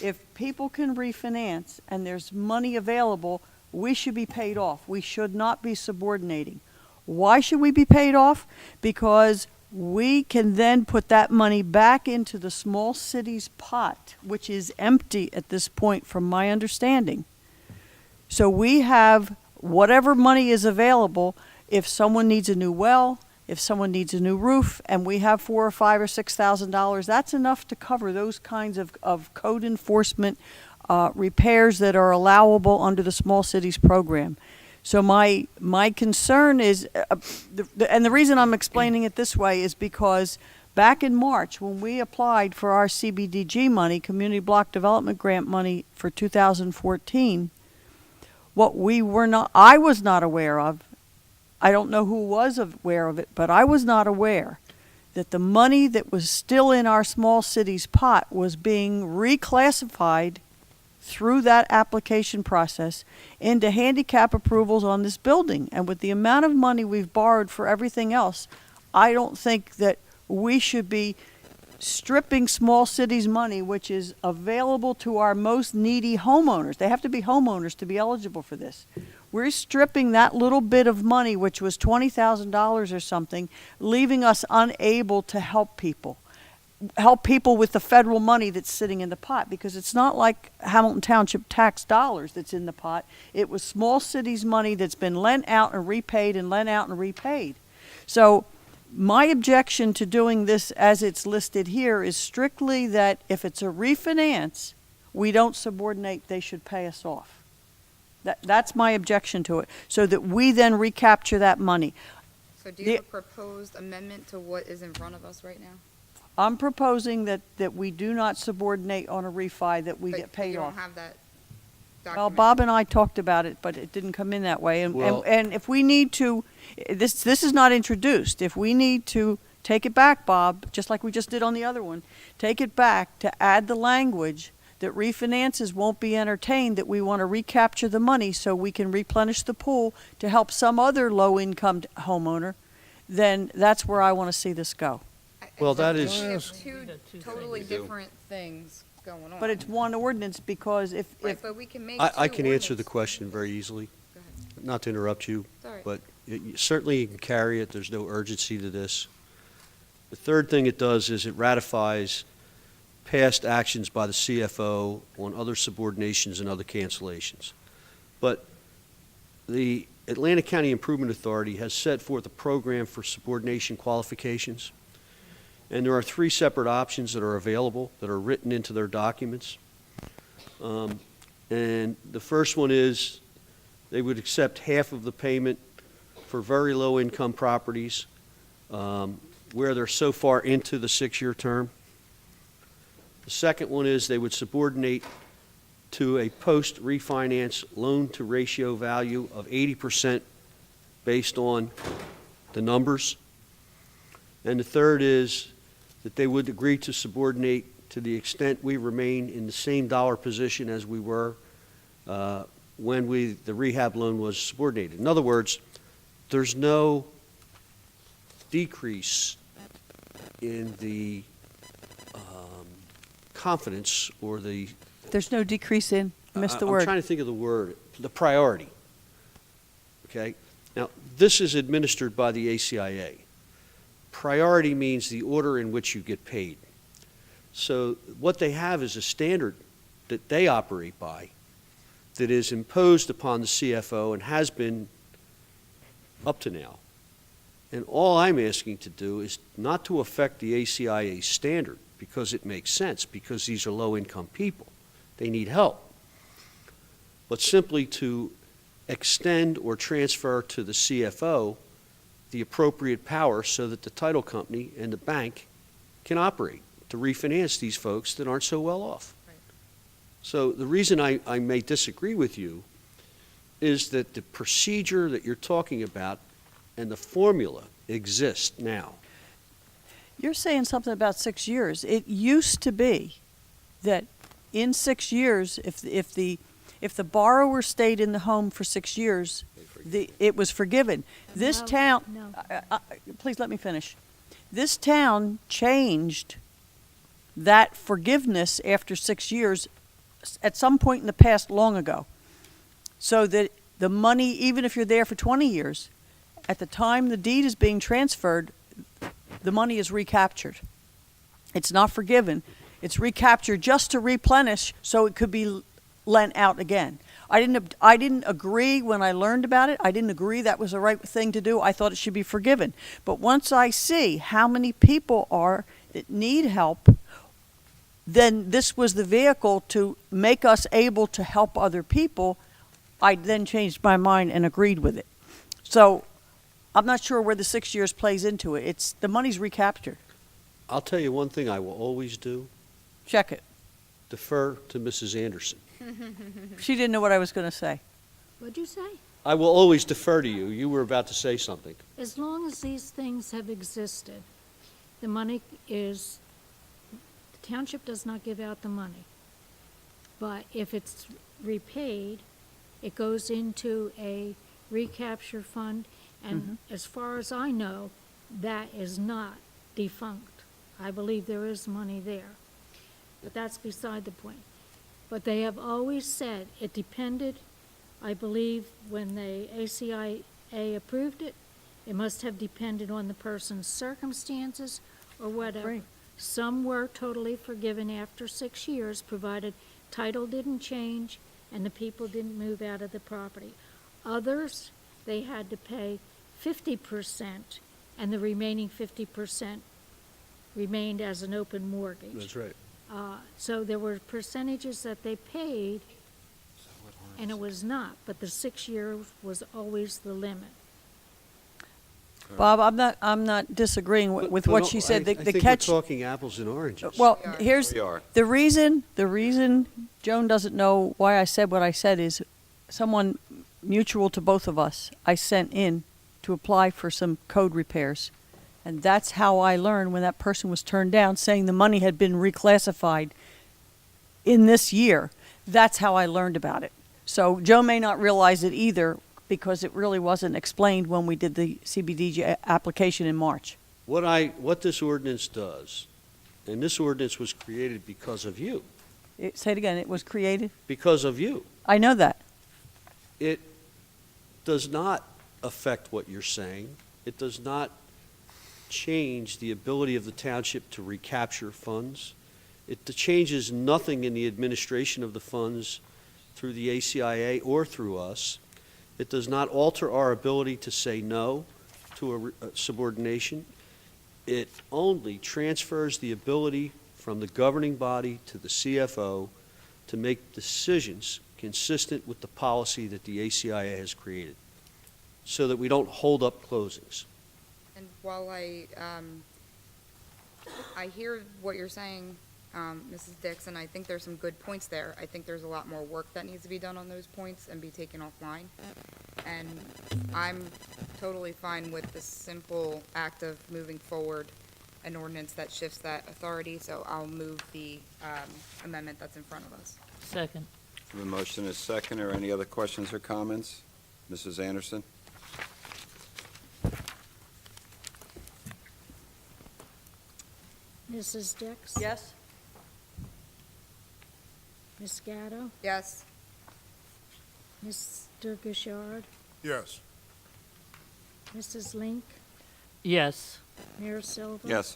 If people can refinance and there's money available, we should be paid off. We should not be subordinating. Why should we be paid off? Because we can then put that money back into the small cities pot, which is empty at this point from my understanding. So we have whatever money is available. If someone needs a new well, if someone needs a new roof, and we have $4,000 or $5,000 or $6,000, that's enough to cover those kinds of code enforcement repairs that are allowable under the small cities program. So my concern is, and the reason I'm explaining it this way is because back in March, when we applied for our CBDG money, Community Block Development Grant money for 2014, what I was not aware of, I don't know who was aware of it, but I was not aware that the money that was still in our small cities pot was being reclassified through that application process into handicap approvals on this building. And with the amount of money we've borrowed for everything else, I don't think that we should be stripping small cities money, which is available to our most needy homeowners. They have to be homeowners to be eligible for this. We're stripping that little bit of money, which was $20,000 or something, leaving us unable to help people with the federal money that's sitting in the pot, because it's not like Hamilton Township tax dollars that's in the pot. It was small cities money that's been lent out and repaid and lent out and repaid. So my objection to doing this as it's listed here is strictly that if it's a refinance, we don't subordinate, they should pay us off. That's my objection to it, so that we then recapture that money. So do you have a proposed amendment to what is in front of us right now? I'm proposing that we do not subordinate on a refi, that we But get paid you off. don't have that Well, document. Bob and I talked about it, but it didn't come in that way. Well- And if we need to, this is not introduced. If we need to take it back, Bob, just like we just did on the other one, take it back to add the language that refinances won't be entertained, that we want to recapture the money so we can replenish the pool to help some other low-income homeowner, then that's where I want to see this go. Well, that We is- have two You got two totally things. We do. different things going on. But it's one ordinance, because if Right, but we can make I two can answer the ordinance- question very easily, Go ahead. not to interrupt you, It's all right. but certainly you can carry it. There's no urgency to this. The third thing it does is it ratifies past actions by the CFO on other subordinations and other cancellations. But the Atlantic County Improvement Authority has set forth a program for subordination qualifications, and there are 3 separate options that are available that are written into their documents. And the first one is they would accept half of the payment for very low-income properties where they're so far into the 6-year term. The second one is they would subordinate to a post-refinance loan-to-ratio value of 80% based on the numbers. And the third is that they would agree to subordinate to the extent we remain in the same dollar position as we were when the rehab loan was subordinated. In other words, there's no decrease in the confidence or the there's no decrease in, missed the I'm word. trying to think of the word, the priority. Okay? Now, this is administered by the ACIA. Priority means the order in which you get paid. So what they have is a standard that they operate by that is imposed upon the CFO and has been up to now. And all I'm asking to do is not to affect the ACIA standard, because it makes sense, because these are low-income people. They need help. But simply to extend or transfer to the CFO the appropriate power so that the title company and the bank can operate to refinance these folks that aren't so well off. Right. So the reason I may disagree with you is that the procedure that you're talking about and the formula exist now. You're saying something about 6 years. It used to be that in 6 years, if the borrower stayed in the home for 6 years, it was forgiven. This No, town, no. please let me finish. This town changed that forgiveness after 6 years at some point in the past long ago. So that the money, even if you're there for 20 years, at the time the deed is being transferred, the money is recaptured. It's not forgiven. It's recaptured just to replenish so it could be lent out again. I didn't agree when I learned about it. I didn't agree that was the right thing to do. I thought it should be forgiven. But once I see how many people are that need help, then this was the vehicle to make us able to help other people. I then changed my mind and agreed with it. So I'm not sure where the 6 years plays into it. It's the money's recaptured. I'll tell you one thing I will always do, Check it. defer to Mrs. Anderson. She didn't know what I was going to say. What'd you say? I will always defer to you. You were about to say something. As long as these things have existed, the money is, the township does not give out the money. But if it's repaid, it goes into a recapture fund, and as far as I know, that is not defunct. I believe there is money there. But that's beside the point. But they have always said it depended, I believe, when the ACIA approved it, it must have depended on the person's circumstances or whatever. Right. Some were totally forgiven after 6 years, provided title didn't change and the people didn't move out of the property. Others, they had to pay 50%, and the remaining 50% remained as an open mortgage. right. So there were percentages that they paid, and it was not, but the 6 years was always the limit. Bob, I'm not disagreeing with what she said. I The think catch. we're talking apples and oranges. Well, We are. here's We are. the reason Joan doesn't know why I said what I said is someone mutual to both of us I sent in to apply for some code repairs. And that's how I learned when that person was turned down, saying the money had been reclassified in this year. That's how I learned about it. So Joe may not realize it either because it really wasn't explained when we did the CBDG application in March. What this ordinance does, and this ordinance was created because of you, Say it again, it was created? because of you. I know that. It does not affect what you're saying. It does not change the ability of the township to recapture funds. It changes nothing in the administration of the funds through the ACIA or through us. It does not alter our ability to say no to a subordination. It only transfers the ability from the governing body to the CFO to make decisions consistent with the policy that the ACIA has created, so that we don't hold up closings. And while I hear what you're saying, Mrs. Dix, and I think there's some good points there. I think there's a lot more work that needs to be done on those points and be taken offline. And I'm totally fine with the simple act of moving forward an ordinance that shifts that authority, so I'll move the amendment that's in front of us. Second. The motion is second. Are any other questions or comments? Mrs. Anderson? Mrs. Dix? Yes? Ms. Gatto? Yes. Mr. Gouchard? Yes. Mrs. Link? Yes. Mayor Silva? Yes,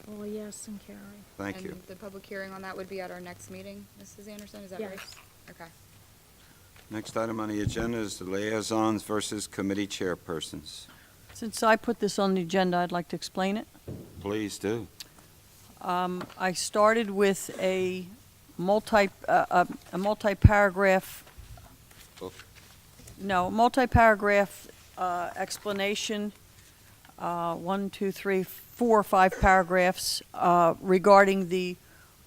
All yes and carry. thank you. And the public hearing on that would be at our next meeting, Mrs. Anderson, is that right? Yes. Okay. Next item on the agenda is the liaisons versus committee chairpersons. Since I put this on the agenda, I'd like to explain it. Please do. I started with a multi-paragraph, Oh. multi-paragraph explanation, 1, 2, 3, 4, 5 paragraphs regarding the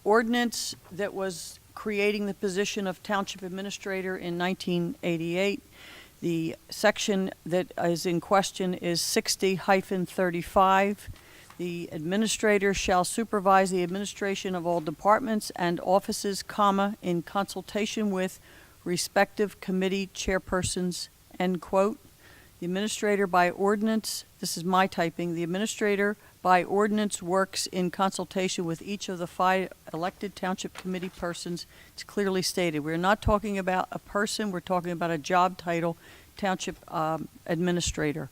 ordinance that was creating the position of Township Administrator in 1988. The section that is in question is 60-35. The administrator shall supervise the administration of all departments and offices, comma, in consultation with respective committee chairpersons, end quote. The administrator by ordinance, this is my typing, the administrator by ordinance works in consultation with each of the 5 elected township committee persons. It's clearly stated. We're not talking about a person, we're talking about a job title, township administrator.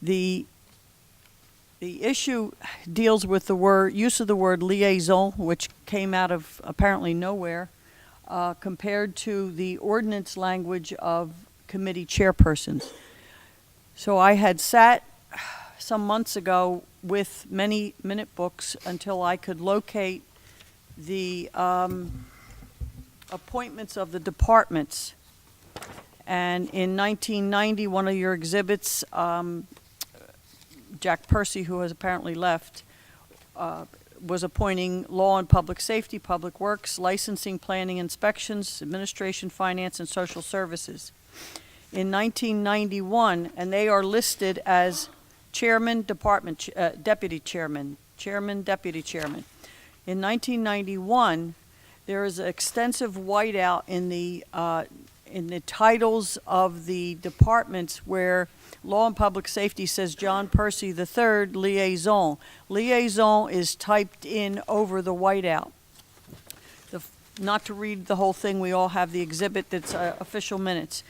The issue deals with the use of the word liaison, which came out of apparently nowhere, compared to the ordinance language of committee chairpersons. So I had sat some months ago with many minute books until I could locate the appointments of the departments. And in 1990, one of your exhibits, Jack Percy, who has apparently left, was appointing law and public safety, public works, licensing, planning, inspections, administration, finance, and social services. In 1991, and they are listed as chairman, department, deputy chairman, chairman, deputy chairman. In 1991, there is an extensive whiteout in the titles of the departments where Law and Public Safety says John Percy III, liaison. Liaison is typed in over the whiteout. Not to read the whole thing, we all have the exhibit that's official minutes.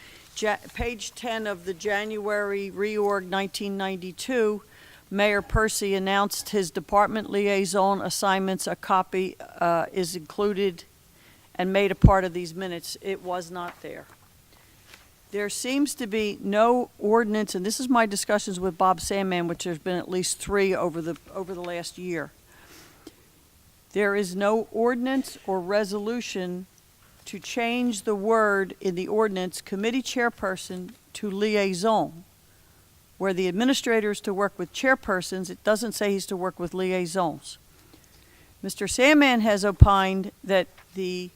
Page 10 of the January reorg 1992, Mayor Percy announced his department liaison assignments. A copy is included and made a part of these minutes. It was not there. There seems to be no ordinance, and this is my discussions with Bob Sandman, which there's been at least 3 over the last year. There is no ordinance or resolution to change the word in the ordinance committee chairperson to liaison. Where the administrator is to work with chairpersons, it doesn't say he's to work with liaisons. Mr. Sandman has opined that the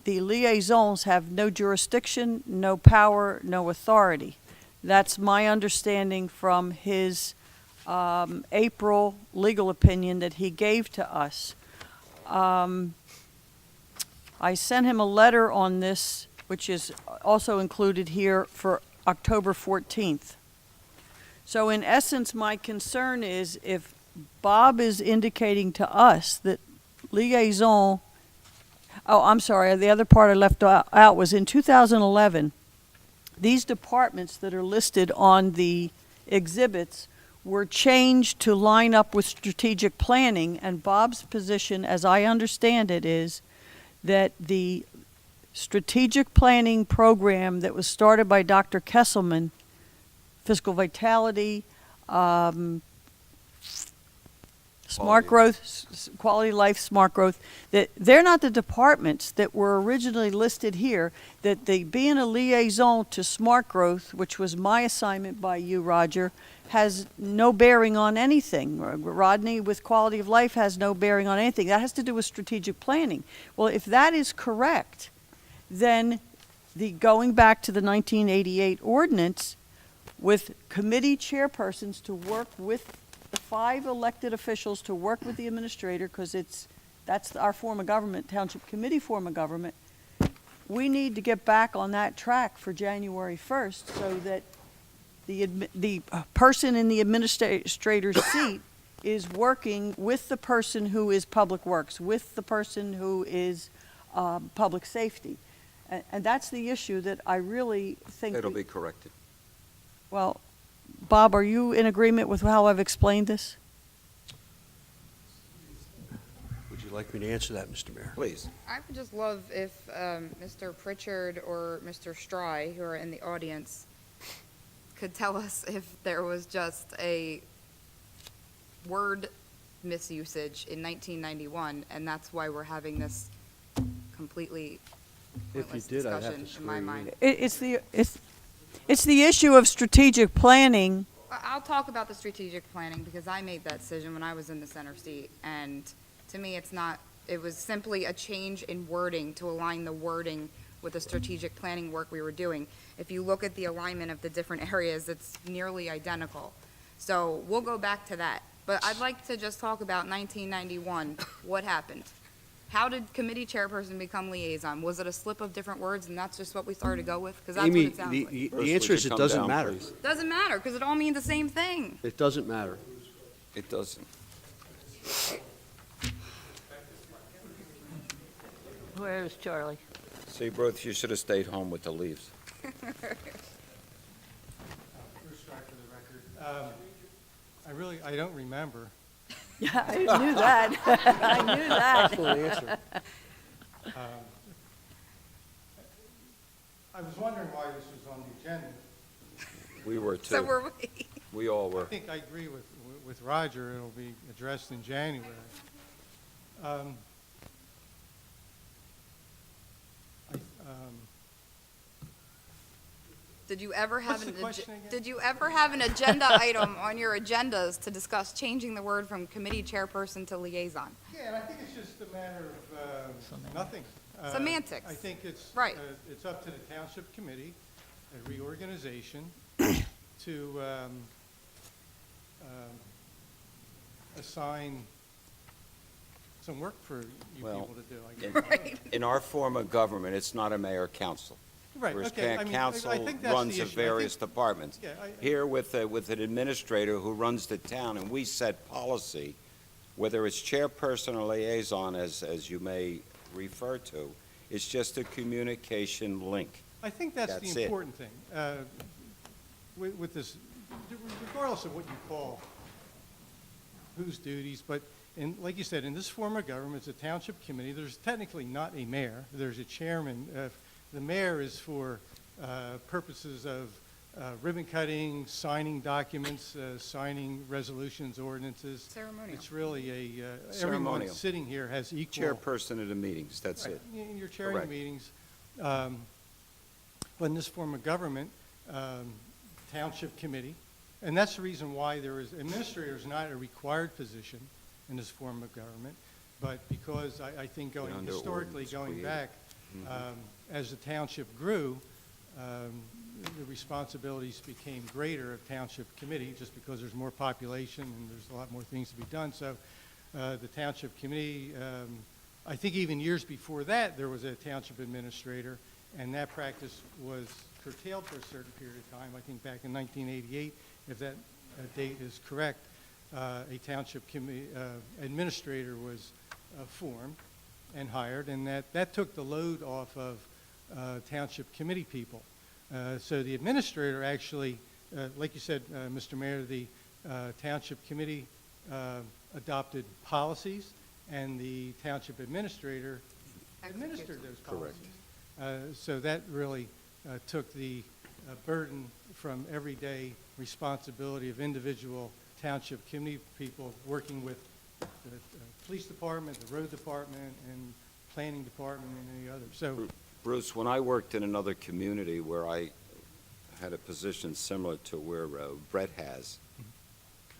liaisons have no jurisdiction, no power, no authority. That's my understanding from his April legal opinion that he gave to us. I sent him a letter on this, which is also included here, for October 14th. So in essence, my concern is if Bob is indicating to us that liaison, I'm sorry, the other part I left out was in 2011, these departments that are listed on the exhibits were changed to line up with strategic planning, and Bob's position, as I understand it, is that the strategic planning program that was started by Dr. Kesselman, fiscal vitality, smart growth, quality life, smart growth, that they're not the departments that were originally listed here, that they being a liaison to smart growth, which was my assignment by you, Roger, has no bearing on anything. Rodney with quality of life has no bearing on anything. That has to do with strategic planning. Well, if that is correct, then going back to the 1988 ordinance with committee chairpersons to work with the 5 elected officials to work with the administrator, because that's our form of government, township committee form of government, we need to get back on that track for January 1st so that the person in the administrator's seat is working with the person who is public works, with the person who is public safety. And that's the issue that I really think... It'll be corrected. Well, Bob, are you in agreement with how I've explained this? Would you like me to answer that, Mr. Mayor? Please. I would just love if Mr. Pritchard or Mr. Stry, who are in the audience, could tell us if there was just a word misusage in 1991, and that's why we're having this completely pointless discussion in my mind. It's the issue of strategic planning. I'll talk about the strategic planning because I made that decision when I was in the center seat, and to me it was simply a change in wording to align the wording with the strategic planning work we were doing. If you look at the alignment of the different areas, it's nearly identical. So we'll go back to that. But I'd like to just talk about 1991. What happened? How did committee chairperson become liaison? Was it a slip of different words, and that's just what we started to go with? Because that's what Amy, it sounds like. Bruce, the would answer you is it come doesn't down, matter. please? Doesn't matter, because it all means the same thing. It doesn't matter. It doesn't. Where is Charlie? See, Bruce, you should have stayed home with the leaves. Bruce Strike for the record. I don't remember. Yeah, I knew that. I knew that. Excellent answer. I was wondering why this was on the agenda. We were So too. were we. We all I were. think I agree with Roger, it'll be addressed in January. Did you ever have What's the question again? Did you ever have an agenda item on your agendas to discuss changing the word from committee chairperson to liaison? Yeah, and I think it's just a matter of Semantics. nothing. Semantics. I think it's. Right. It's up to the township committee, a reorganization, to assign some work for you Well, people to do, I guess. In our form of government, it's not a mayor council. Right, Whereas okay, I mean, council I think that's runs the the issue. I various think- departments. Yeah, Here with an administrator who runs the town, and we set policy, whether it's chairperson or liaison, as you may refer to, it's just a communication link. I think that's That's the it. important thing. With this, regardless of what you call whose duties, but like you said, in this form of government, it's a township committee. There's technically not a mayor. There's a chairman. The mayor is for purposes of ribbon cutting, signing documents, signing resolutions, ordinances. Ceremonial. It's really everyone Ceremonial. sitting here has equal. Chairperson of the meetings, that's Right, it. You're chairing Correct. meetings. But in this form of government, township committee, and that's the reason why administrator is not a required position in this form of government, but because I think under historically ordinance going created. back, as the township grew, the responsibilities became greater of township committee, just because there's more population and there's a lot more things to be done. So the township committee, I think even years before that, there was a township administrator, and that practice was curtailed for a certain period of time. I think back in 1988, if that date is correct, a township committee administrator was formed and hired, and that took the load off of township committee people. So the administrator actually, like you said, Mr. Mayor, the township committee adopted policies, and the township administrator administered those Correct. policies. So that really took the burden from everyday responsibility of individual township committee people working with the police department, the road department, and planning department, and any other. So, Bruce, when I worked in another community where I had a position similar to where Brett has,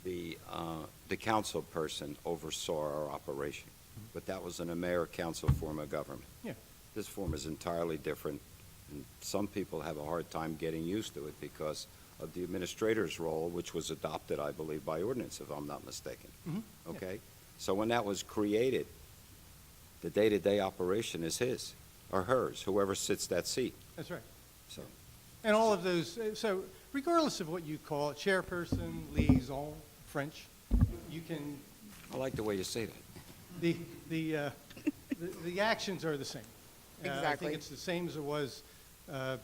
the council person oversaw our operation, but that was in a mayor-council form of government. yeah. This form is entirely different, and some people have a hard time getting used to it because of the administrator's role, which was adopted, I believe, by ordinance, if I'm not mistaken. Mhm, yeah. Okay? So when that was created, the day-to-day operation is his or hers, whoever sits that seat. That's right. So, And all of those, so regardless of what you call it, chairperson, liaison, French, you can, I like the way you say that. the actions are the same. I Exactly. think it's the same as it was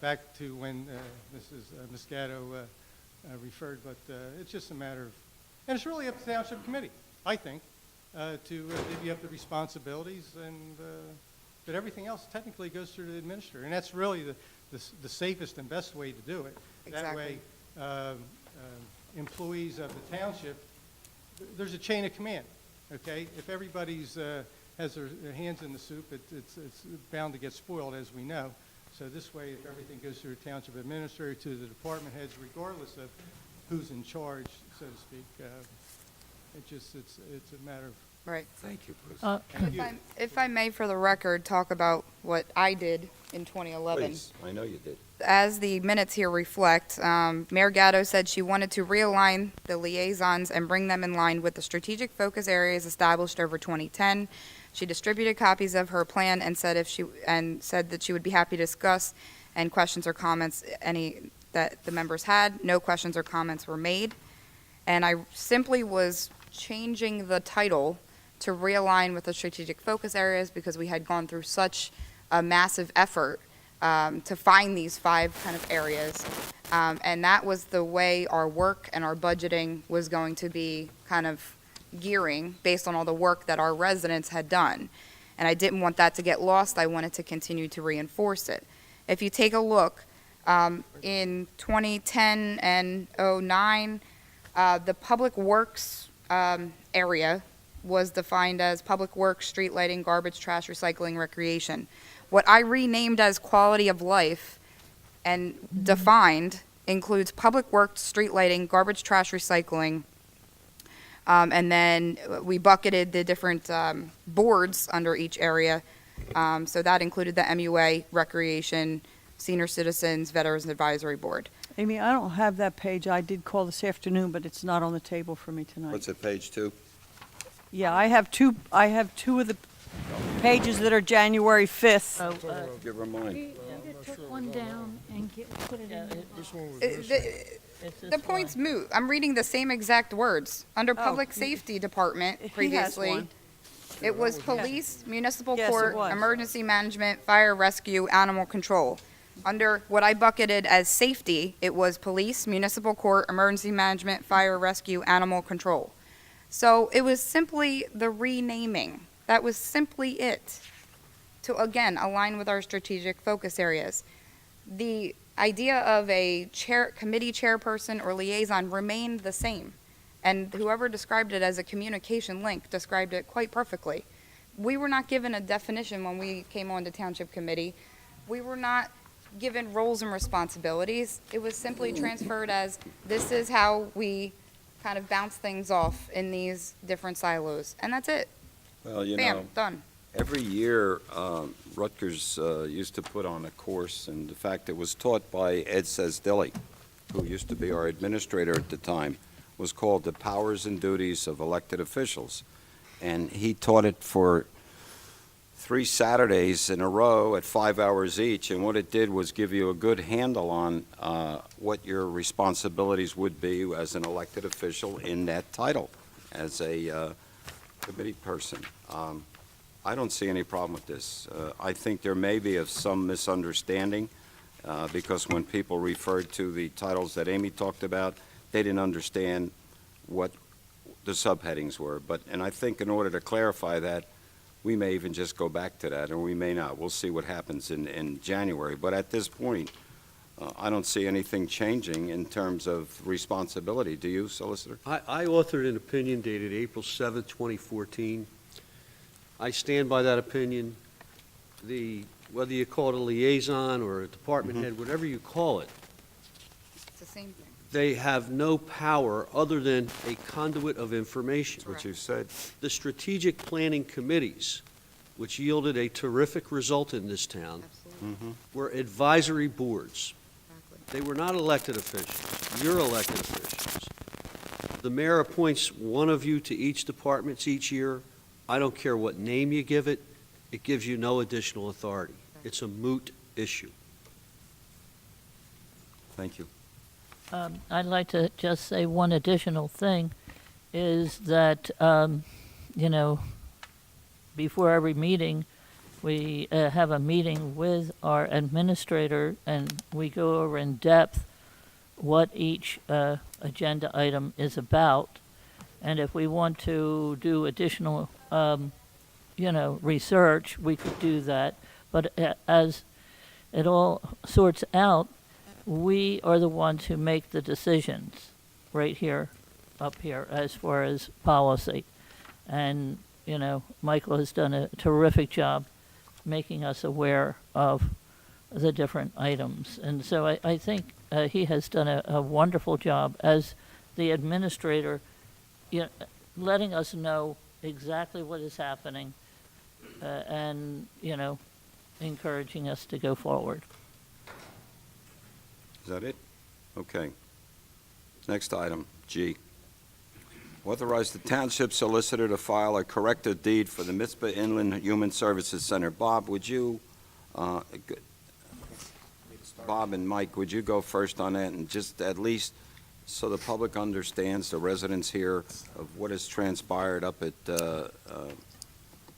back to when Mrs. Moscato referred, but it's just a matter of, and it's really up to the township committee, I think, to divvy up the responsibilities, and but everything else technically goes through the administrator, and that's really the safest and best way to do it. That way, employees of the township, there's a chain of command, okay? If everybody's has their hands in the soup, it's bound to get spoiled, as we know. So this way, if everything goes through the township administrator to the department heads, regardless of who's in charge, so to speak, it's a matter of Right. Thank you, Bruce. If I may, for the record, talk about what I did in 2011. Please, I know you did. As the minutes here reflect, Mayor Gatto said she wanted to realign the liaisons and bring them in line with the strategic focus areas established over 2010. She distributed copies of her plan and said that she would be happy to discuss and questions or comments any that the members had. No questions or comments were made. And I simply was changing the title to realign with the strategic focus areas because we had gone through such a massive effort to find these 5 kind of areas. And that was the way our work and our budgeting was going to be kind of gearing based on all the work that our residents had done. And I didn't want that to get lost. I wanted to continue to reinforce it. If you take a look, in 2010 and 09, the public works area was defined as public works, street lighting, garbage, trash, recycling, recreation. What I renamed as quality of life and defined includes public works, street lighting, garbage, trash, recycling, and then we bucketed the different boards under each area. So that included the MUA, recreation, senior citizens, veterans advisory board. Amy, I don't have that page. I did call this afternoon, but it's not on the table for me tonight. What's it, page 2? Yeah, I have two of the pages that are January 5th. Oh, Give her mine. You took one down and put it yeah, in. This one was It- missing. it's this The point's one. moot. I'm reading the same exact words. Under Oh, Public Safety Department He has previously, one. it was police, municipal Yes, it court, was. emergency management, fire rescue, animal control. Under what I bucketed as safety, it was police, municipal court, emergency management, fire rescue, animal control. So it was simply the renaming. That was simply it. To, again, align with our strategic focus areas. The idea of a committee chairperson or liaison remained the same. And whoever described it as a communication link described it quite perfectly. We were not given a definition when we came on to Township Committee. We were not given roles and responsibilities. It was simply transferred as, this is how we kind of bounce things off in these different silos. And that's it. Well, you know, Bam, done. every year, Rutgers used to put on a course, and in fact, it was taught by Ed Sesdilli, who used to be our administrator at the time, was called The Powers and Duties of Elected Officials. And he taught it for 3 Saturdays in a row at 5 hours each, and what it did was give you a good handle on what your responsibilities would be as an elected official in that title, as a committee person. I don't see any problem with this. I think there may be some misunderstanding, because when people referred to the titles that Amy talked about, they didn't understand what the subheadings were. And I think in order to clarify that, we may even just go back to that, or we may not. We'll see what happens in January. But at this point, I don't see anything changing in terms of responsibility. Do you, Solicitor? I authored an opinion dated April 7th, 2014. I stand by that opinion. Whether you call it a liaison or a department head, whatever you call it, It's the same thing. they have no power other than a conduit of information. That's what you said. The strategic planning committees, which yielded a terrific result in this town, Absolutely. were advisory boards. Exactly. They were not elected officials. You're elected officials. The mayor appoints one of you to each department each year. I don't care what name you give it. It gives you no additional authority. It's a moot issue. Thank you. I'd like to just say one additional thing, is that, before every meeting, we have a meeting with our administrator, and we go over in depth what each agenda item is about. And if we want to do additional, research, we could do that. But as it all sorts out, we are the ones who make the decisions right here, up here, as far as policy. And, Michael has done a terrific job making us aware of the different items. And so I think he has done a wonderful job as the administrator, letting us know exactly what is happening, and, you know, encouraging us to go forward. Is that it? Okay. Next item, G. Authorize the township solicitor to file a corrective deed for the Mitzvah Inland Human Services Center. Bob, would you, Bob and Mike, would you go first on that, and just at least so the public understands, the residents here, of what has transpired up at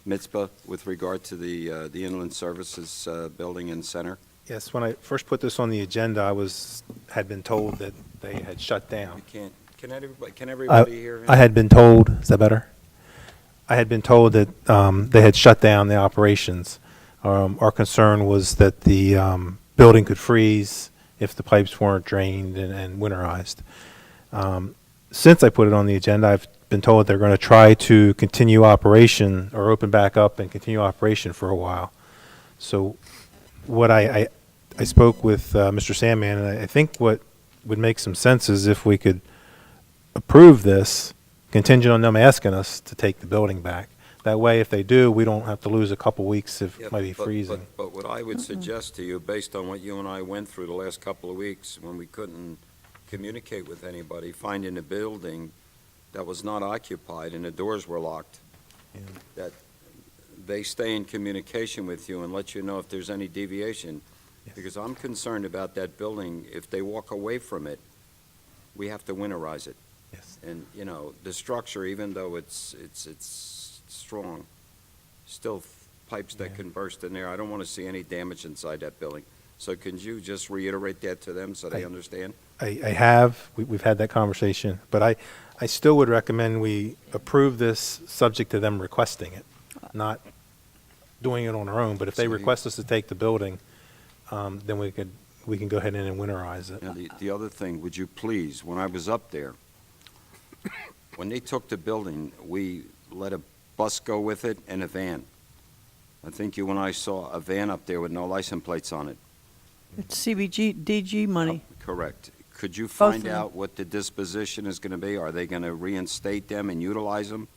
Mitzvah with regard to the Inland Services Building and Center? Yes, when I first put this on the agenda, had been told that they had shut down. You can't, can everybody hear him? I had been told, is that better? I had been told that they had shut down the operations. Our concern was that the building could freeze if the pipes weren't drained and winterized. Since I put it on the agenda, I've been told they're going to try to continue operation or open back up and continue operation for a while. So what I spoke with Mr. Sandman, and I think what would make some sense is if we could approve this contingent on them asking us to take the building back. That way, if they do, we don't have to lose a couple weeks if Yeah, it might be freezing. But what I would suggest to you, based on what you and I went through the last couple of weeks, when we couldn't communicate with anybody, finding a building that was not occupied and the doors were locked, Yeah. that they stay in communication with you and let you know if there's any deviation. Yes. Because I'm concerned about that building. If they walk away from it, we have to winterize it. Yes. And, you know, the structure, even though it's strong, still pipes that Yeah. can burst in there. I don't want to see any damage inside that building. So can you just reiterate that to them so they understand? I have, we've had that conversation, but I still would recommend we approve this subject to them requesting it, not doing it on our own. But if they So you- request us to take the building, then we can go ahead and winterize it. Now, the other thing, would you please, when I was up there, when they took the building, we let a bus go with it and a van. I think you and I saw a van up there with no license plates on it. It's DG money. Correct. Could you of find them. out what the disposition is going to be? Are they going to reinstate them and utilize them?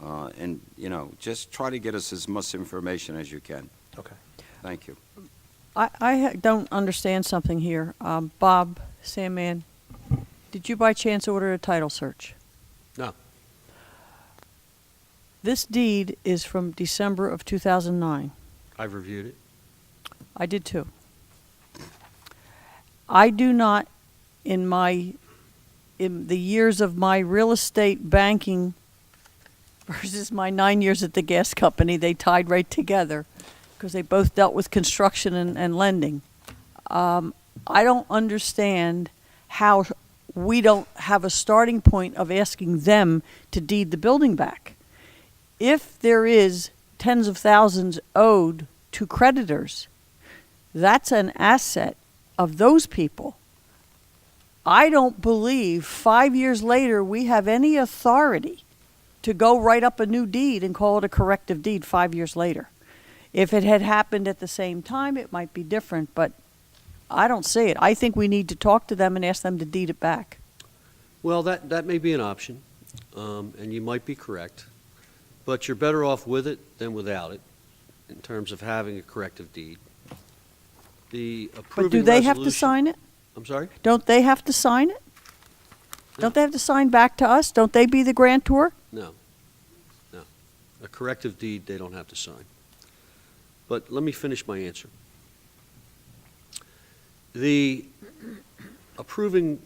And, you know, just try to get us as much information as you can. Okay. Thank you. I don't understand something here. Bob Sandman, did you by chance order a title search? No. This deed is from December of 2009. I've reviewed it. I did too. I do not, in the years of my real estate banking versus my 9 years at the gas company, they tied right together because they both dealt with construction and lending. I don't understand how we don't have a starting point of asking them to deed the building back. If there is tens of thousands owed to creditors, that's an asset of those people. I don't believe 5 years later we have any authority to go write up a new deed and call it a corrective deed 5 years later. If it had happened at the same time, it might be different, but I don't see it. I think we need to talk to them and ask them to deed it back. Well, that may be an option, and you might be correct, but you're better off with it than without it in terms of having a corrective deed. The approving But do they have to resolution- sign it? I'm sorry? Don't they have to sign it? Don't they have to sign back to us? Don't they be the grantor? No. A corrective deed, they don't have to sign. But let me finish my answer. The approving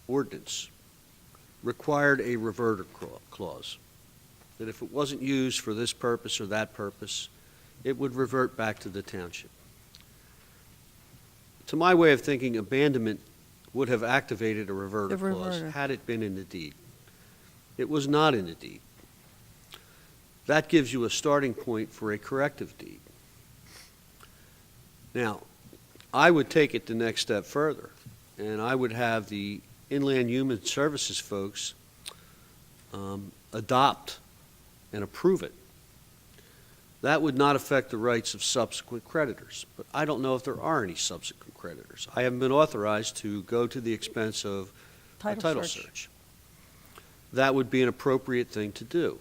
ordinance required a reverter clause, that if it wasn't used for this purpose or that purpose, it would revert back to the township. To my way of thinking, abandonment would have activated a reverter The clause reverter. had it been in the deed. It was not in the deed. That gives you a starting point for a corrective deed. Now, I would take it the next step further, and I would have the Inland Human Services folks adopt and approve it. That would not affect the rights of subsequent creditors, but I don't know if there are any subsequent creditors. I haven't been authorized to go to the expense of a title search. that would be an appropriate thing to do.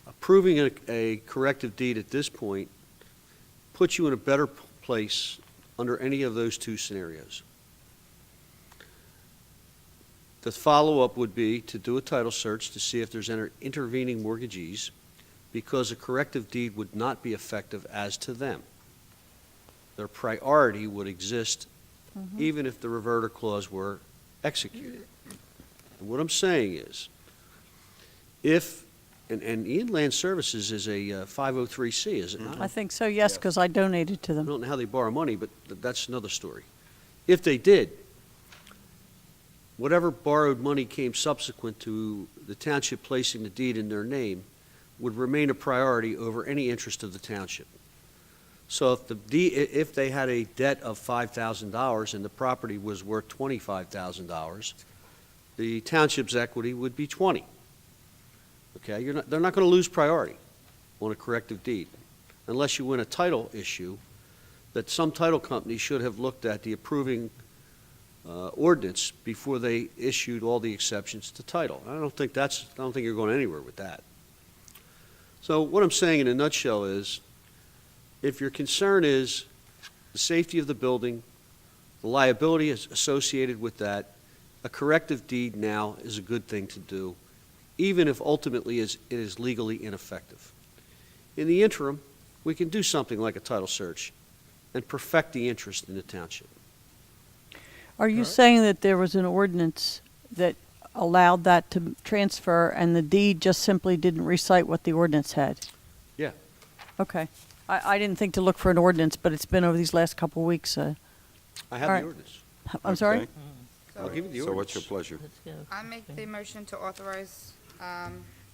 Approving a corrective deed at this point puts you in a better place under any of those two scenarios. The follow-up would be to do a title search to see if there's intervening mortgagees, because a corrective deed would not be effective as to them. Their priority would exist even if the reverter clause were executed. And what I'm saying is, if, and Inland Services is a 503C, is it not? I think so, yes, because I donated to I them. don't know how they borrow money, but that's another story. If they did, whatever borrowed money came subsequent to the township placing the deed in their name would remain a priority over any interest of the township. So if they had a debt of $5,000 and the property was worth $25,000, the township's equity would be 20. Okay, they're not going to lose priority on a corrective deed unless you win a title issue that some title company should have looked at the approving ordinance before they issued all the exceptions to title. I don't think you're going anywhere with that. So what I'm saying in a nutshell is, if your concern is the safety of the building, the liability is associated with that, a corrective deed now is a good thing to do, even if ultimately it is legally ineffective. In the interim, we can do something like a title search and perfect the interest in the township. Are you saying that there was an ordinance that allowed that to transfer and the deed just simply didn't recite what the ordinance had? Yeah. Okay. I didn't think to look for an ordinance, but it's been over these last couple of weeks. I have All right. the ordinance. I'm sorry? Okay. I'll give you the So what's ordinance. your pleasure? Let's go. I make the motion to authorize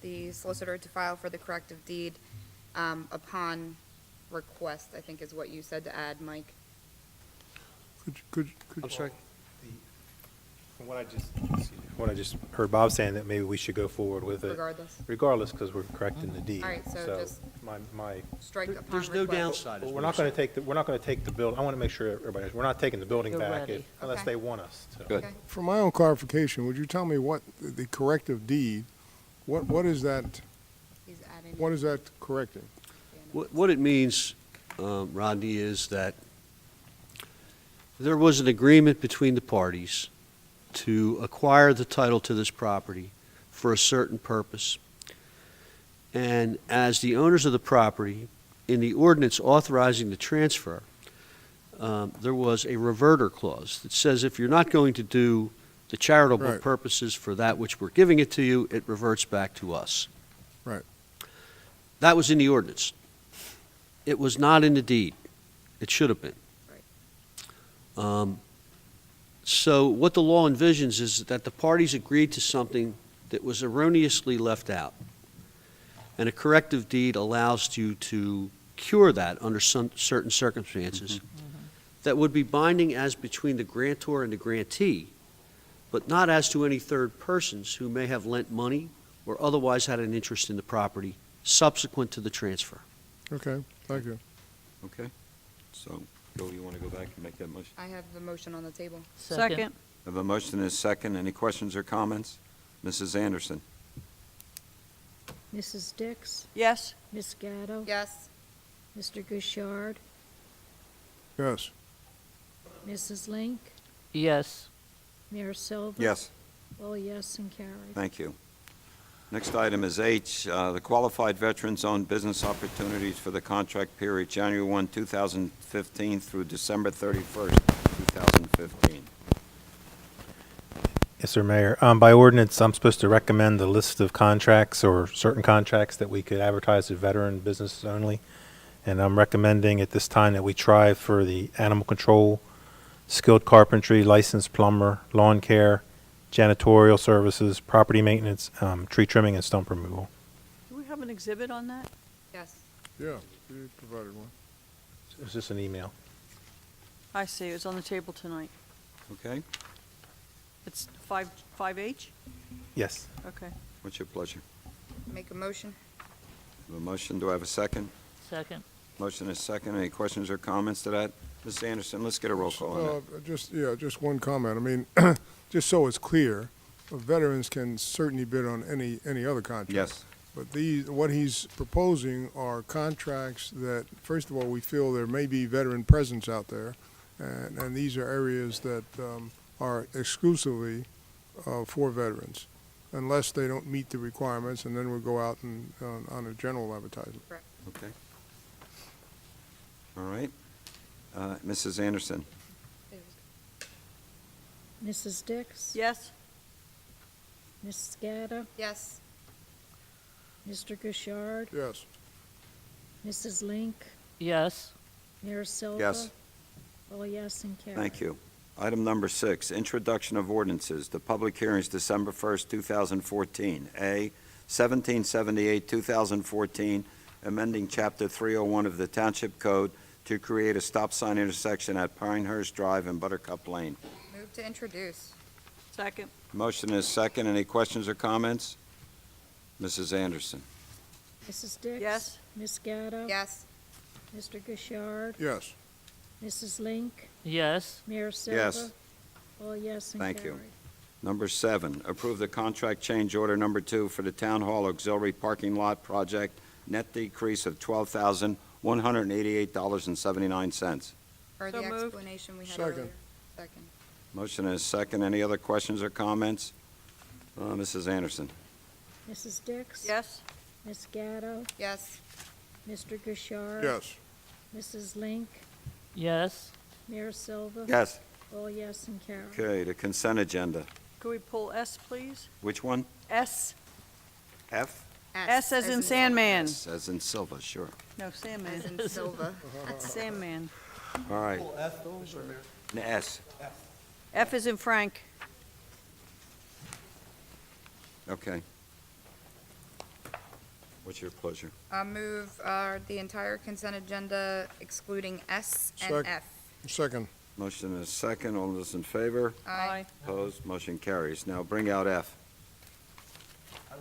the solicitor to file for the corrective deed upon request, I think is what you said to add, Mike. Could I'm sorry? From what I just heard Bob saying, that maybe we should go forward with it. Regardless. Because we're correcting the deed. All right, so just my, strike upon request. There's no downside. is we're what not I'm going saying. to take the building, I want to make sure everybody, we're not taking the building You're back ready. unless Okay. they want us to. Good. Okay. For my own clarification, would you tell me what the corrective deed, what is that, He's adding. what is that correcting? What it means, Rodney, is that there was an agreement between the parties to acquire the title to this property for a certain purpose. And as the owners of the property, in the ordinance authorizing the transfer, there was a reverter clause that says if you're not going to do the charitable Right. purposes for that which we're giving it to you, it reverts back to us. Right. That was in the ordinance. It was not in the deed. It should have been. So what the law envisions is that the parties agreed to something that was erroneously left out. And a corrective deed allows you to cure that under some certain circumstances that would be binding as between the grantor and the grantee, but not as to any third persons who may have lent money or otherwise had an interest in the property subsequent to the transfer. Okay, thank you. Okay. So, Bill, you want to go back and make that motion? I have the motion on the table. Second. I have a motion and a second. Any questions or comments? Mrs. Anderson? Mrs. Dix, Yes? Ms. Gatto, Yes. Mr. Gouchard, Yes. Mrs. Link, Yes. Mayor Silva. Yes. All yes and carried. Thank you. Next item is H, the qualified veterans-owned business opportunities for the contract period January 1, 2015 through December 31st, 2015. Yes, sir, Mayor. By ordinance, I'm supposed to recommend the list of contracts or certain contracts that we could advertise to veteran business only. And I'm recommending at this time that we try for the animal control, skilled carpentry, licensed plumber, lawn care, janitorial services, property maintenance, tree trimming, and stump removal. Do we have an exhibit on that? Yes. Yeah, you provided one. It's just an email. I see, it was on the table tonight. Okay? It's 5H? Yes. Okay. What's your pleasure? Make a motion. I have a motion. Do I have a second? Second. Motion is second. Any questions or comments to that? Ms. Anderson, let's get a roll call on that. Just one comment. I mean, just so it's clear, veterans can certainly bid on any other contract. Yes. But what he's proposing are contracts that, first of all, we feel there may be veteran presence out there, and these are areas that are exclusively for veterans, unless they don't meet the requirements, and then we'll go out and on a general advertisement. Okay. All right. Mrs. Anderson? Mrs. Dix? Yes? Mrs. Gatto? Yes. Mr. Gouchard? Yes. Mrs. Link? Yes. Mayor Silva? Yes. All yes and carried. Thank you. Item number 6, introduction of ordinances. The public hearing is December 1st, 2014. A, 1778, 2014, amending Chapter 301 of the Township Code to create a stop sign intersection at Pinehurst Drive and Buttercup Lane. Move to introduce. Second. Motion is second. Any questions or comments? Mrs. Anderson? Mrs. Dix? Yes. Ms. Gatto? Yes. Mr. Gouchard? Yes. Mrs. Link? Yes. Mayor Silva? Yes. All yes and carried. Thank you. Number 7, approve the contract change order number 2 for the Town Hall Auxiliary Parking Lot Project, net decrease of $12,188.79. Or So the moved. explanation we had Second. earlier. Second. Motion is second. Any other questions or comments? Mrs. Anderson? Mrs. Dix? Yes? Ms. Gatto? Yes. Mr. Gouchard? Yes. Mrs. Link? Yes. Mayor Silva? Yes. All yes and carried. Okay, the consent agenda. Could we pull S, please? Which one? S? F? S as in Sandman. S as in Silva, sure. No, Sandman. As in Silva. Sandman. All right. An S. F is in Frank. Okay. What's your pleasure? Move the entire consent agenda excluding S and Sec- F. Second. Motion is second. All those in favor? Aye. Opposed? Motion carries. Now bring out F.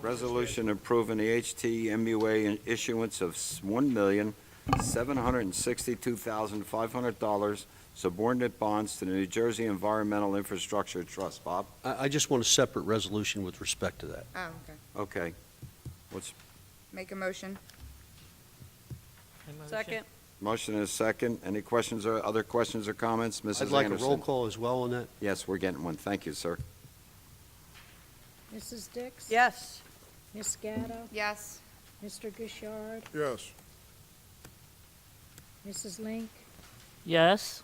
Resolution approving the HTMUA issuance of $1,762,500 subordinate bonds to the New Jersey Environmental Infrastructure Trust. Bob? I just want a separate resolution with respect to that. Oh, okay. Okay. What's, Make a motion. Second. motion is second. Any questions or other questions or comments? Mrs. I'd like a Anderson? roll call as well on that. Yes, we're getting one. Thank you, sir. Mrs. Dix? Yes. Ms. Gatto? Yes. Mr. Gouchard? Yes. Mrs. Link? Yes.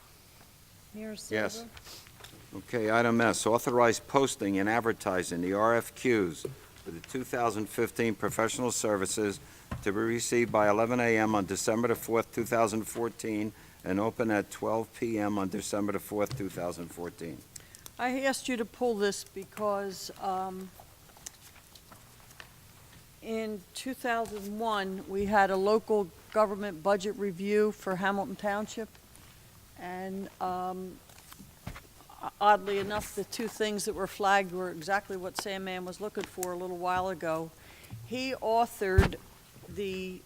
Mayor Silva? Yes. Okay, item S, authorize posting and advertising the RFQs for the 2015 professional services to be received by 11 a.m. on December the 4th, 2014, and open at 12 p.m. on December the 4th, 2014. I asked you to pull this because in 2001, we had a local government budget review for Hamilton Township. And oddly enough, the two things that were flagged were exactly what Sandman was looking for a little while ago. He authored the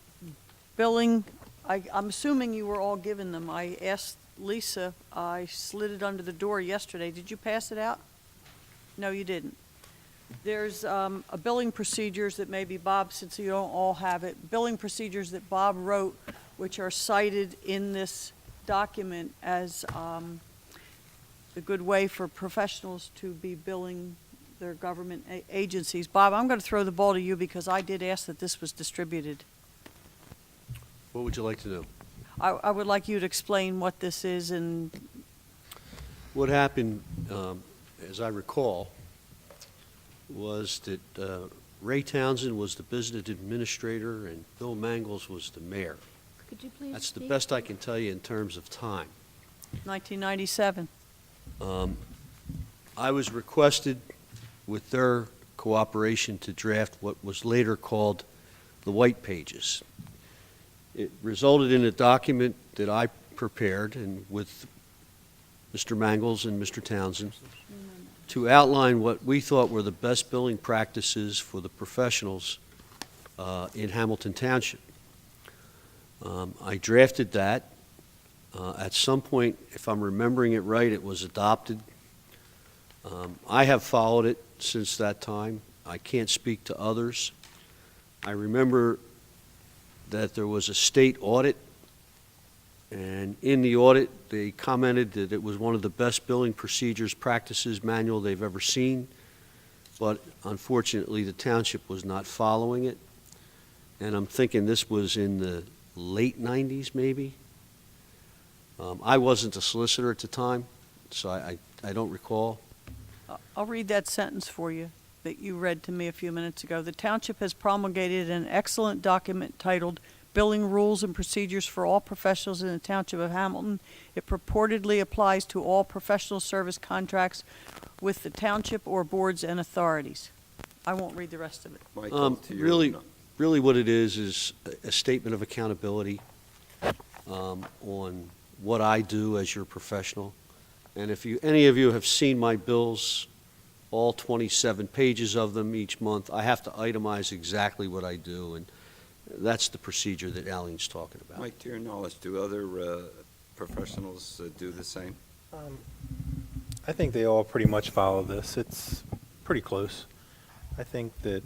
billing, I'm assuming you were all given them. I asked Lisa, I slid it under the door yesterday. Did you pass it out? No, you didn't. There's a billing procedures that maybe Bob, since you don't all have it, billing procedures that Bob wrote, which are cited in this document as a good way for professionals to be billing their government agencies. Bob, I'm going to throw the ball to you because I did ask that this was distributed. What would you like to know? I would like you to explain what this is and, What happened, as I recall, was that Ray Townsend was the business administrator and Bill Mangles was the mayor. Could you please That's the speak? best I can tell you in terms of time. 1997. I was requested, with their cooperation, to draft what was later called the White Pages. It resulted in a document that I prepared, and with Mr. Mangles and Mr. Townsend, to outline what we thought were the best billing practices for the professionals in Hamilton Township. I drafted that. At some point, if I'm remembering it right, it was adopted. I have followed it since that time. I can't speak to others. I remember that there was a state audit, and in the audit, they commented that it was one of the best billing procedures practices manual they've ever seen, but unfortunately, the township was not following it. And I'm thinking this was in the late 90s, maybe. I wasn't a solicitor at the time, so I don't recall. I'll read that sentence for you that you read to me a few minutes ago. The township has promulgated an excellent document titled Billing Rules and Procedures for All Professionals in the Township of Hamilton. It purportedly applies to all professional service contracts with the township or boards and authorities. I won't read the rest of it. Michael, to you. Really what it is a statement of accountability on what I do as your professional. And if any of you have seen my bills, all 27 pages of them each month, I have to itemize exactly what I do, and that's the procedure that Alleen's talking about. Mike, to your knowledge, do other professionals do the same? I think they all pretty much follow this. It's pretty close. I think that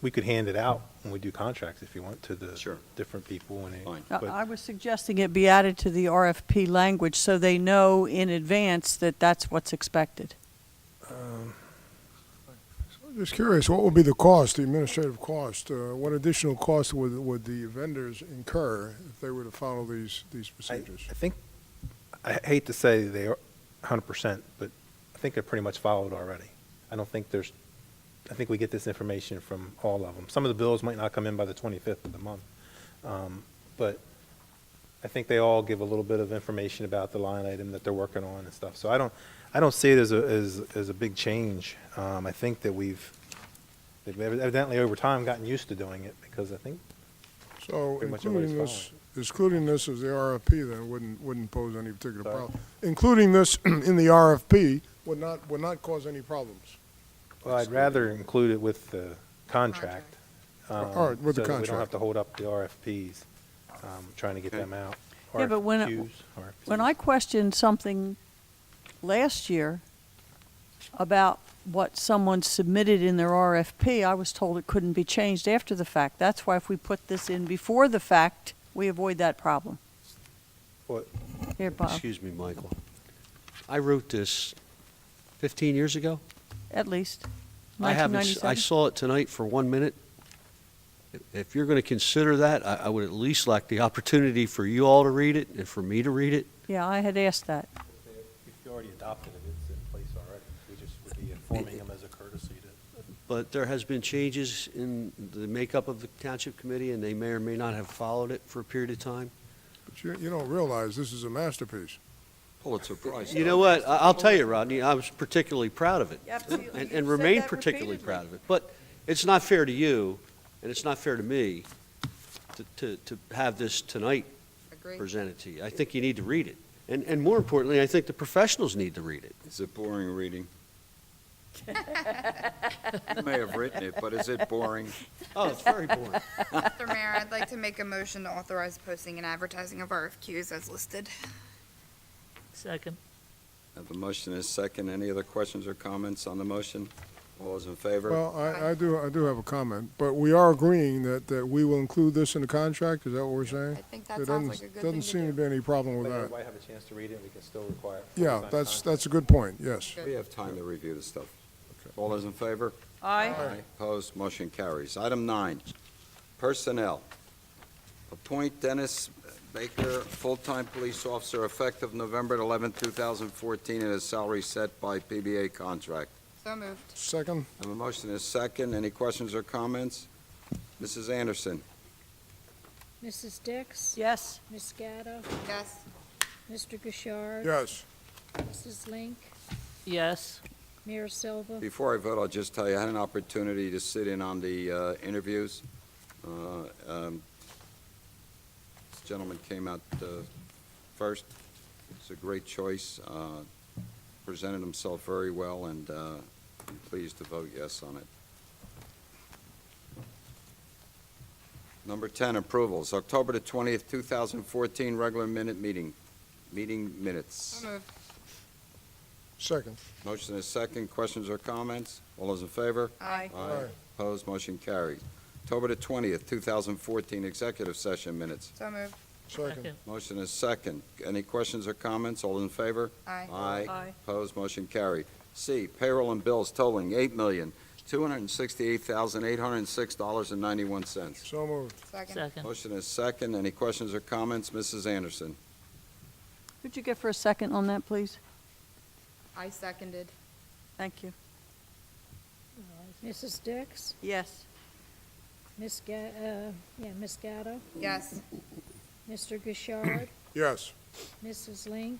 we could hand it out when we do contracts if you want to the Sure. different people. Fine. I was suggesting it be added to the RFP language so they know in advance that that's what's expected. Just curious, what would be the cost, the administrative cost? What additional cost would the vendors incur if they were to follow these procedures? I think, I hate to say they are 100%, but I think they're pretty much followed already. I think we get this information from all of them. Some of the bills might not come in by the 25th of the month, but I think they all give a little bit of information about the line item that they're working on and stuff. So I don't see it as a big change. I think that they've evidently over time gotten used to doing it, because I think So pretty much including everybody's this as the RFP then wouldn't pose any particular problem. Including this in the RFP would not cause any problems. Well, I'd rather include it with the contract. All right, with the so that we don't contract. have to hold up the RFPs, trying to get them out. Yeah, but when RFQs. I questioned something last year about what someone submitted in their RFP, I was told it couldn't be changed after the fact. That's why if we put this in before the fact, we avoid that problem. What? Here, Bob, Excuse me, Michael. I wrote this 15 years ago. at least. I $19.97. saw it tonight for 1 minute. If you're going to consider that, I would at least like the opportunity for you all to read it and for me to read it. Yeah, I had asked that. If you already adopted it, it's in place already. We just would be informing them as a courtesy to. But there has been changes in the makeup of the township committee, and they may or may not have followed it for a period of time. But you don't realize this is a masterpiece. Pulitzer Prize. You know what? I'll tell you, Rodney, I was particularly proud of it. And remain particularly proud of it. But it's not fair to you, and it's not fair to me to have this tonight Agree. presented to you. I think you need to read it. And more importantly, I think the professionals need to read it. Is it boring reading? You may have written it, but is it boring? Oh, it's very boring. Mr. Mayor, I'd like to make a motion to authorize posting and advertising of RFQs as listed. Second. The motion is second. Any other questions or comments on the motion? All those in favor? Well, I do have a comment, but we are agreeing that we will include this in the contract, is that what we're saying? I think that There sounds like a good thing Doesn't to seem to do. be any problem with But that. everybody have a chance to read it, and we can still require it. Yeah, that's a good point, yes. We have time to review the stuff. All those in favor? Aye. Opposed, motion carries. Item 9, personnel. Appoint Dennis Baker, full-time police officer, effective November 11, 2014, and his salary set by PBA contract. So moved. Second? I have a motion is second. Any questions or comments? Mrs. Anderson? Mrs. Dix? Yes. Ms. Gatto? Yes. Mr. Gashard? Yes. Mrs. Link? Yes. Mayor Silva? Before I vote, I'll just tell you, I had an opportunity to sit in on the interviews. This gentleman came out first. It's a great choice. Presented himself very well, and I'm pleased to vote yes on it. Number 10, approvals. October the 20th, 2014, regular meeting minutes. So moved. Second. Motion is second. Questions or comments? All those in favor? Aye. Aye. Opposed? Motion carries. October the 20th, 2014, executive session minutes. So moved. Second. Motion is second. Any questions or comments? All in favor? Aye. Aye. Aye. Opposed? Motion carried. C, payroll and bills totaling $8,268,806.91. So moved. Second. Second. Motion is second. Any questions or comments? Mrs. Anderson? Could you get for a second on that, please? I seconded. Thank you. Mrs. Dix? Yes. Miss Gatto? Yes. Mr. Gouchard? Yes. Mrs. Link?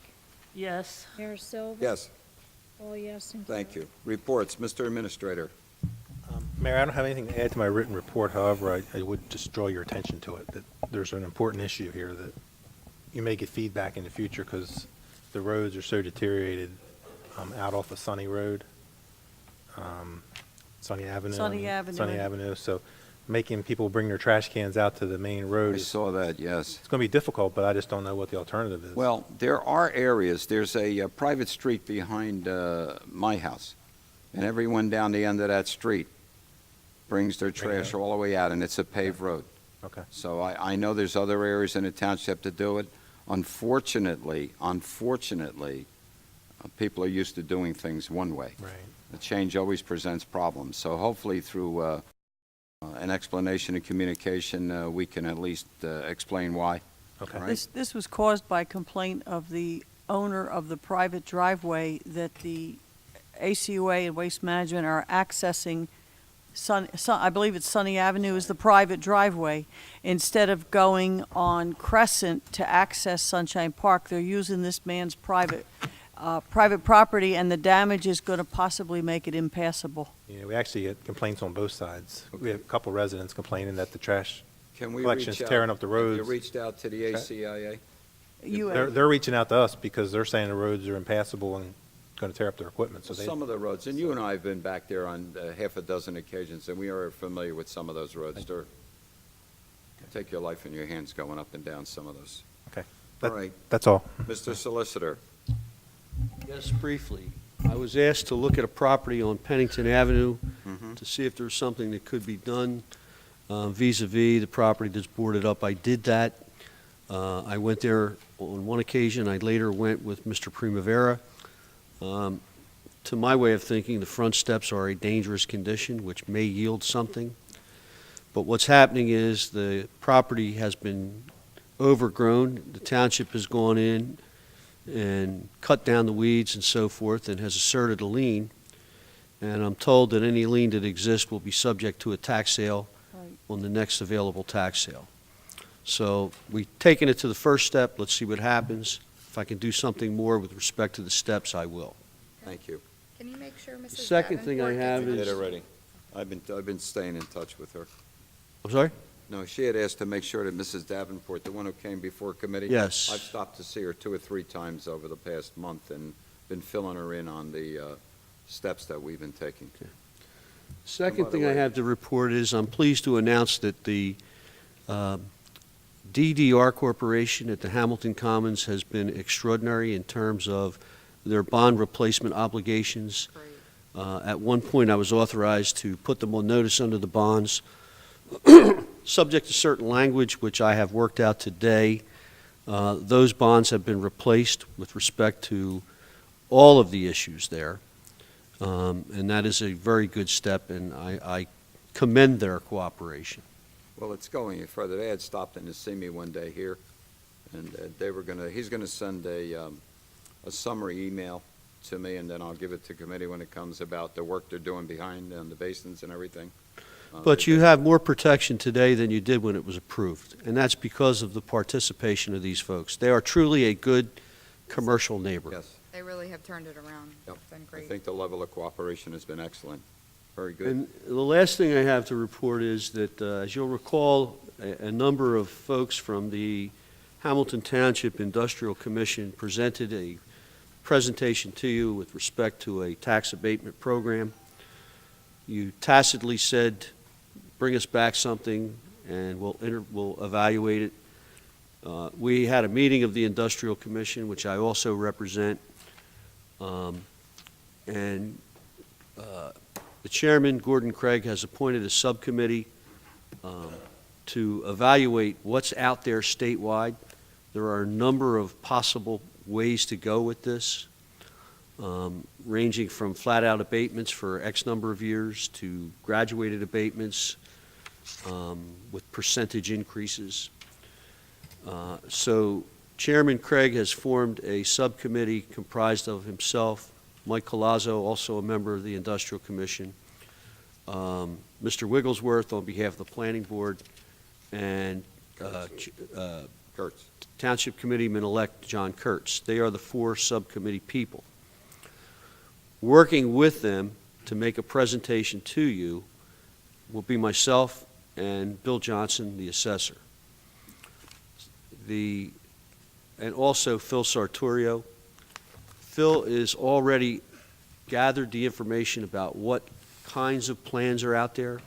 Yes. Mayor Silva? Yes. All yes and Thank carried. you. Reports, Mr. Administrator. Mayor, I don't have anything to add to my written report. However, I would just draw your attention to it, that there's an important issue here that you may get feedback in the future because the roads are so deteriorated out off of Sunny Road, Sunny Avenue. Sunny Avenue. Sunny Avenue. So making people bring their trash cans out to the main road I is saw that, yes. it's going to be difficult, but I just don't know what the alternative is. Well, there are areas, there's a private street behind my house, and everyone down the end of that street brings their Bring it trash out. all the way out, and it's a paved road. Okay. So I know there's other areas in the township that do it. Unfortunately, people are used to doing things one way. Right. The change always presents problems. So hopefully through an explanation and communication, we can at least explain why. Okay. All right. This was caused by complaint of the owner of the private driveway that the ACUA and Waste Management are accessing I believe it's Sunny Avenue is the private driveway. Instead of going on Crescent to access Sunshine Park, they're using this man's private property, and the damage is going to possibly make it impassable. Yeah, we actually get complaints on both sides. We Okay. have a couple residents complaining that the trash Can we collection's reach out? tearing up the Have you roads. reached out to the ACIA? They're reaching out to us because they're saying the roads are impassable and going to tear up their equipment. So they, Some of the roads, and you and I have been back there on half a dozen occasions, and we are familiar with some of those roads. They're, take your life in your hands going up and down some of those. okay. All That- right, That's all. Mr. Solicitor. Yes, briefly. I was asked to look at a property on Pennington Avenue Mhm. to see if there was something that could be done vis-à-vis the property that's boarded up. I did that. I went there on one occasion. I later went with Mr. Primavera. To my way of thinking, the front steps are a dangerous condition, which may yield something. But what's happening is the property has been overgrown. The township has gone in and cut down the weeds and so forth and has asserted a lien. And I'm told that any lien that exists will be subject to a tax sale Right. on the next available tax sale. So we've taken it to the first step. Let's see what happens. If I can do something more with respect to the steps, I will. Thank you. Can you make sure Mrs. Second thing I Davenport have gets I is- did already. I've been staying in touch with her. I'm sorry? No, she had asked to make sure that Mrs. Davenport, the one who came before committee. Yes. I've stopped to see her 2 or 3 times over the past month and been filling her in on the steps that we've been taking. Second by the thing I way- have to report is I'm pleased to announce that the DDR Corporation at the Hamilton Commons has been extraordinary in terms of their bond replacement obligations. Great. At one point, I was authorized to put them on notice under the bonds, subject to certain language, which I have worked out today. Those bonds have been replaced with respect to all of the issues there. And that is a very good step, and I commend their cooperation. Well, it's going further. They had stopped in to see me one day here, and he's gonna send a summary email to me, and then I'll give it to committee when it comes about the work they're doing behind the basins and everything. But you have more protection today than you did when it was approved, and that's because of the participation of these folks. They are truly a good commercial neighbor. Yes, They really have turned it around. Yep. It's been I great. think the level of cooperation has been excellent. Very good. And the last thing I have to report is that, as you'll recall, a number of folks from the Hamilton Township Industrial Commission presented a presentation to you with respect to a tax abatement program. You tacitly said, bring us back something, and we'll evaluate it. We had a meeting of the Industrial Commission, which I also represent. And the chairman, Gordon Craig, has appointed a subcommittee to evaluate what's out there statewide. There are a number of possible ways to go with this, ranging from flat-out abatements for X number of years to graduated abatements with percentage increases. So Chairman Craig has formed a subcommittee comprised of himself, Mike Colazzo, also a member of the Industrial Commission, Mr. Wigglesworth on behalf of the Planning Board, and Kurtz. Township Committeeman-elect John Kurtz. They are the 4 subcommittee people. Working with them to make a presentation to you will be myself and Bill Johnson, the assessor. And also Phil Sartorio. Phil is already gathered the information about what kinds of plans are out there.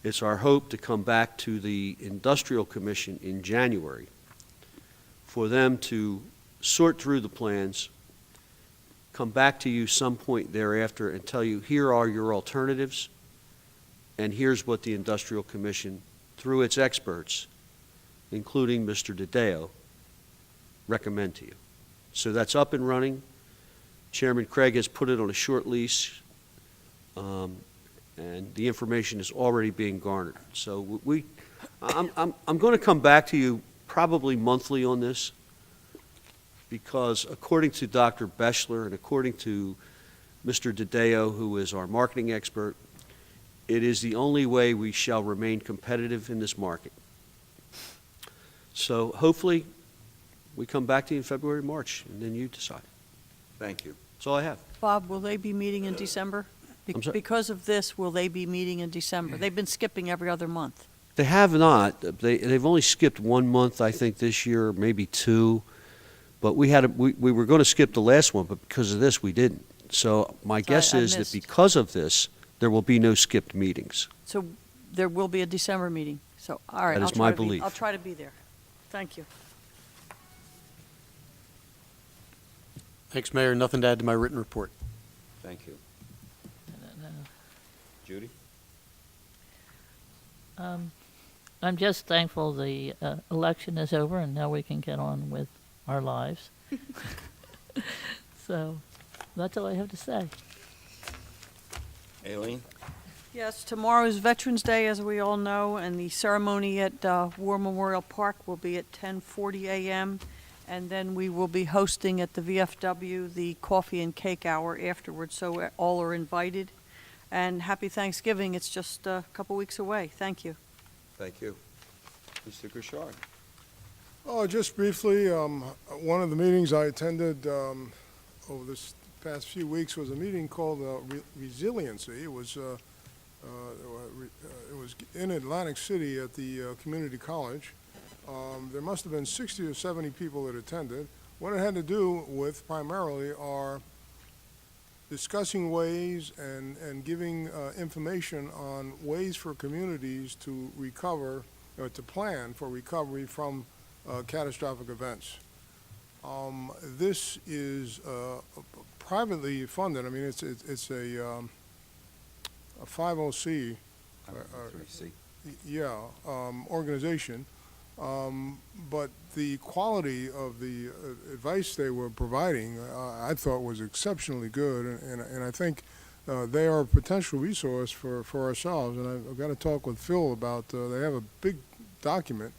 It's our hope to come back to the Industrial Commission in January for them to sort through the plans, come back to you some point thereafter and tell you, here are your alternatives, and here's what the Industrial Commission, through its experts, including Mr. DiDeo, recommend to you. So that's up and running. Chairman Craig has put it on a short lease, and the information is already being garnered. So I'm going to come back to you probably monthly on this, because according to Dr. Beschler and according to Mr. DiDeo, who is our marketing expert, it is the only way we shall remain competitive in this market. So hopefully we come back to you in February, March, and then you decide. Thank you. That's all I have. Bob, will they be meeting in December? I'm sorry? Because of this, will they be meeting in December? They've been skipping every other month. They have not. They've only skipped 1 month, I think, this year, maybe 2. But we were going to skip the last one, but because of this, we didn't. So my guess I is that missed. because of this, there will be no skipped meetings. So there will be a December meeting. So, all right. That is I'll try my to be- belief. I'll try to be there. Thank you. Thanks, Mayor. Nothing to add to my written report. Thank you. Judy? I'm just thankful the election is over and now we can get on with our lives. So that's all I have to say. Aileen? Yes, tomorrow is Veterans Day, as we all know, and the ceremony at War Memorial Park will be at 10:40 a.m. And then we will be hosting at the VFW the coffee and cake hour afterwards, so all are invited. And happy Thanksgiving. It's just a couple weeks away. Thank you. Thank you. Mr. Gouchard? Oh, just briefly, one of the meetings I attended over this past few weeks was a meeting called Resiliency. It was in Atlantic City at the community college. There must have been 60 or 70 people that attended. What it had to do with primarily are discussing ways and giving information on ways for communities to recover, or to plan for recovery from catastrophic events. This is privately funded. I mean, it's a 50C, organization. But the quality of the advice they were providing, I thought was exceptionally good, and I think they are a potential resource for ourselves. And I've got to talk with Phil about, they have a big document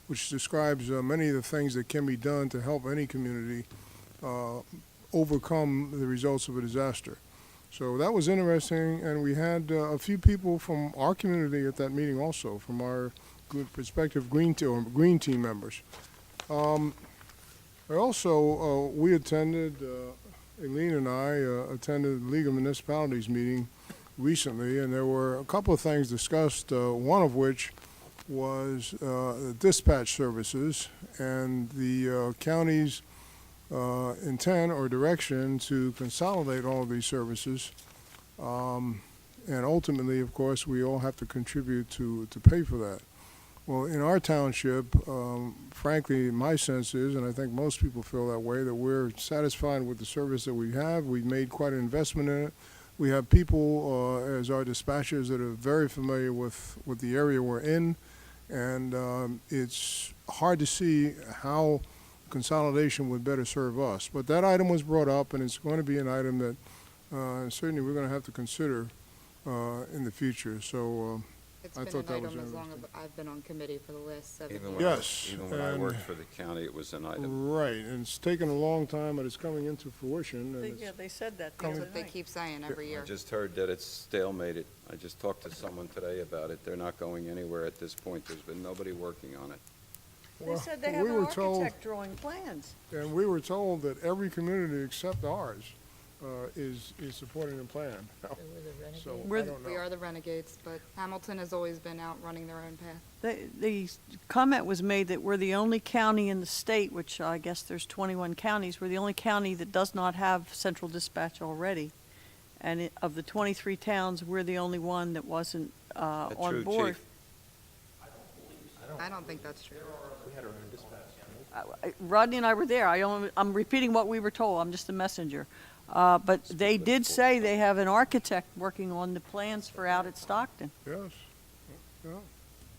which describes many of the things that can be done to help any community overcome the results of a disaster. So that was interesting, and we had a few people from our community at that meeting also, from our good prospective green team members. We attended, Aileen and I attended the League of Municipalities meeting recently, and there were a couple of things discussed, one of which was dispatch services and the county's intent or direction to consolidate all of these services. And ultimately, of course, we all have to contribute to pay for that. Well, in our township, frankly, my sense is, and I think most people feel that way, that we're satisfied with the service that we have. We've made quite an investment in it. We have people as our dispatchers that are very familiar with the area we're in, and it's hard to see how consolidation would better serve us. But that item was brought up, and it's going to be an item that certainly we're going to have to consider in the future. So It's I been thought an that was item as long interesting. as I've been on committee for the last 7 Even years. when I- Yes, Even when I and- worked for the county, it was an item. Right, and it's taken a long time, but it's coming into fruition. And Yeah, it's, they said that the Coming- other That's what they night. keep saying every I year. just heard that it's stalemated. I just talked to someone today about it. They're not going anywhere at this point. There's been nobody working on it. They well, said they we have an were told- architect drawing plans. And we were told that every community except ours is supporting the plan. They were the renegades. So We're I the- don't know. We are the renegades, but Hamilton has always been out running their own path. The comment was made that we're the only county in the state, which I guess there's 21 counties, we're the only county that does not have central dispatch already. And of the 23 towns, we're the only one that wasn't That on true, board. Chief? I don't think that's true. Rodney and I were there. I'm repeating what we were told. I'm just a messenger. But they did say they have an architect working on the plans for out at Stockton. Yes. Yeah.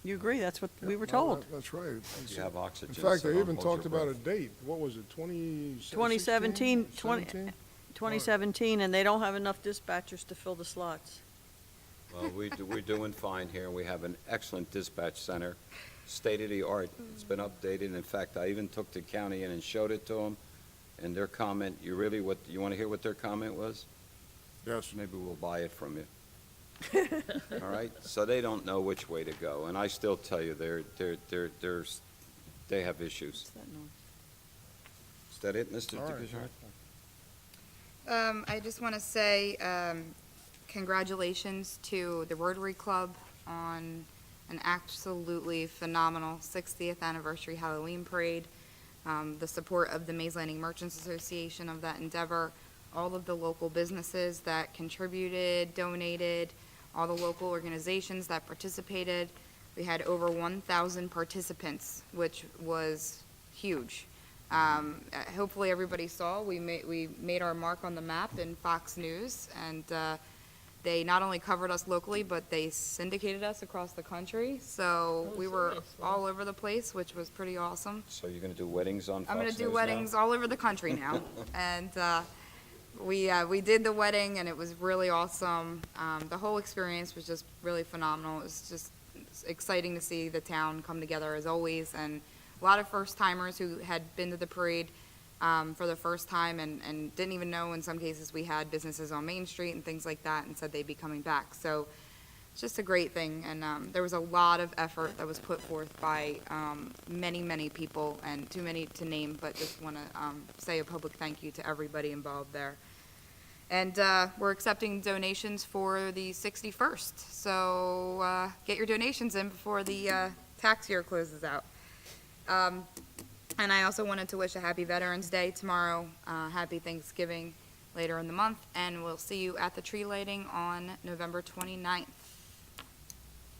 You agree? That's what we were No, told. That's right. You have oxygen. In fact, so they don't even hold talked your about a breath. date. What was it, 2017, 2017, and they don't have enough dispatchers to fill the slots. Well, we're doing fine here. We have an excellent dispatch center, state-of-the-art. It's been updated. In fact, I even took the county in and showed it to them, and their comment, you want to hear what their comment was? Yes. Maybe we'll buy it from you. All right? So they don't know which way to go, and I still tell you, they have issues. Is that it, Mr. All right. DePietro? I just want to say congratulations to the Rotary Club on an absolutely phenomenal 60th anniversary Halloween parade. The support of the Mays Landing Merchants Association of that endeavor, all of the local businesses that contributed, donated, all the local organizations that participated. We had over 1,000 participants, which was huge. Hopefully everybody saw, we made our mark on the map in Fox News, and they not only covered us locally, but they syndicated us across the country. So we were seriously? all over the place, which was pretty awesome. So you're going to do weddings on Fox I'm going to do News weddings now? all over the country now. And we did the wedding, and it was really awesome. The whole experience was just really phenomenal. It was just exciting to see the town come together as always, and a lot of first-timers who had been to the parade for the first time and didn't even know in some cases we had businesses on Main Street and things like that, and said they'd be coming back. So it's just a great thing, and there was a lot of effort that was put forth by many, many people, and too many to name, but just want to say a public thank you to everybody involved there. And we're accepting donations for the 61st, so get your donations in before the tax year closes out. And I also wanted to wish a happy Veterans Day tomorrow, happy Thanksgiving later in the month, and we'll see you at the tree lighting on November 29th.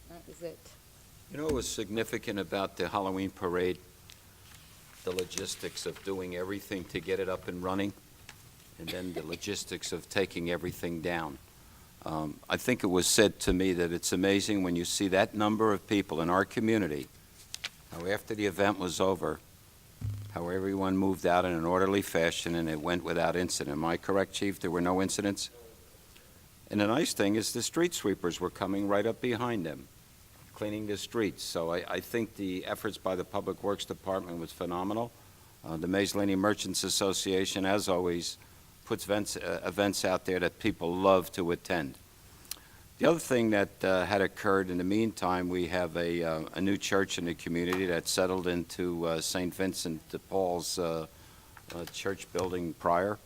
That is it. You know what was significant about the Halloween parade? The logistics of doing everything to get it up and running, and then the logistics of taking everything down. I think it was said to me that it's amazing when you see that number of people in our community, how after the event was over, how everyone moved out in an orderly fashion and it went without incident. Am I correct, Chief? There were no incidents? And the nice thing is the street sweepers were coming right up behind them, cleaning the streets. So I think the efforts by the Public Works Department was phenomenal. The Mays Landing Merchants Association, as always, puts events out there that people love to attend. The other thing that had occurred in the meantime, we have a new church in the community that settled into St. Vincent de Paul's church building prior,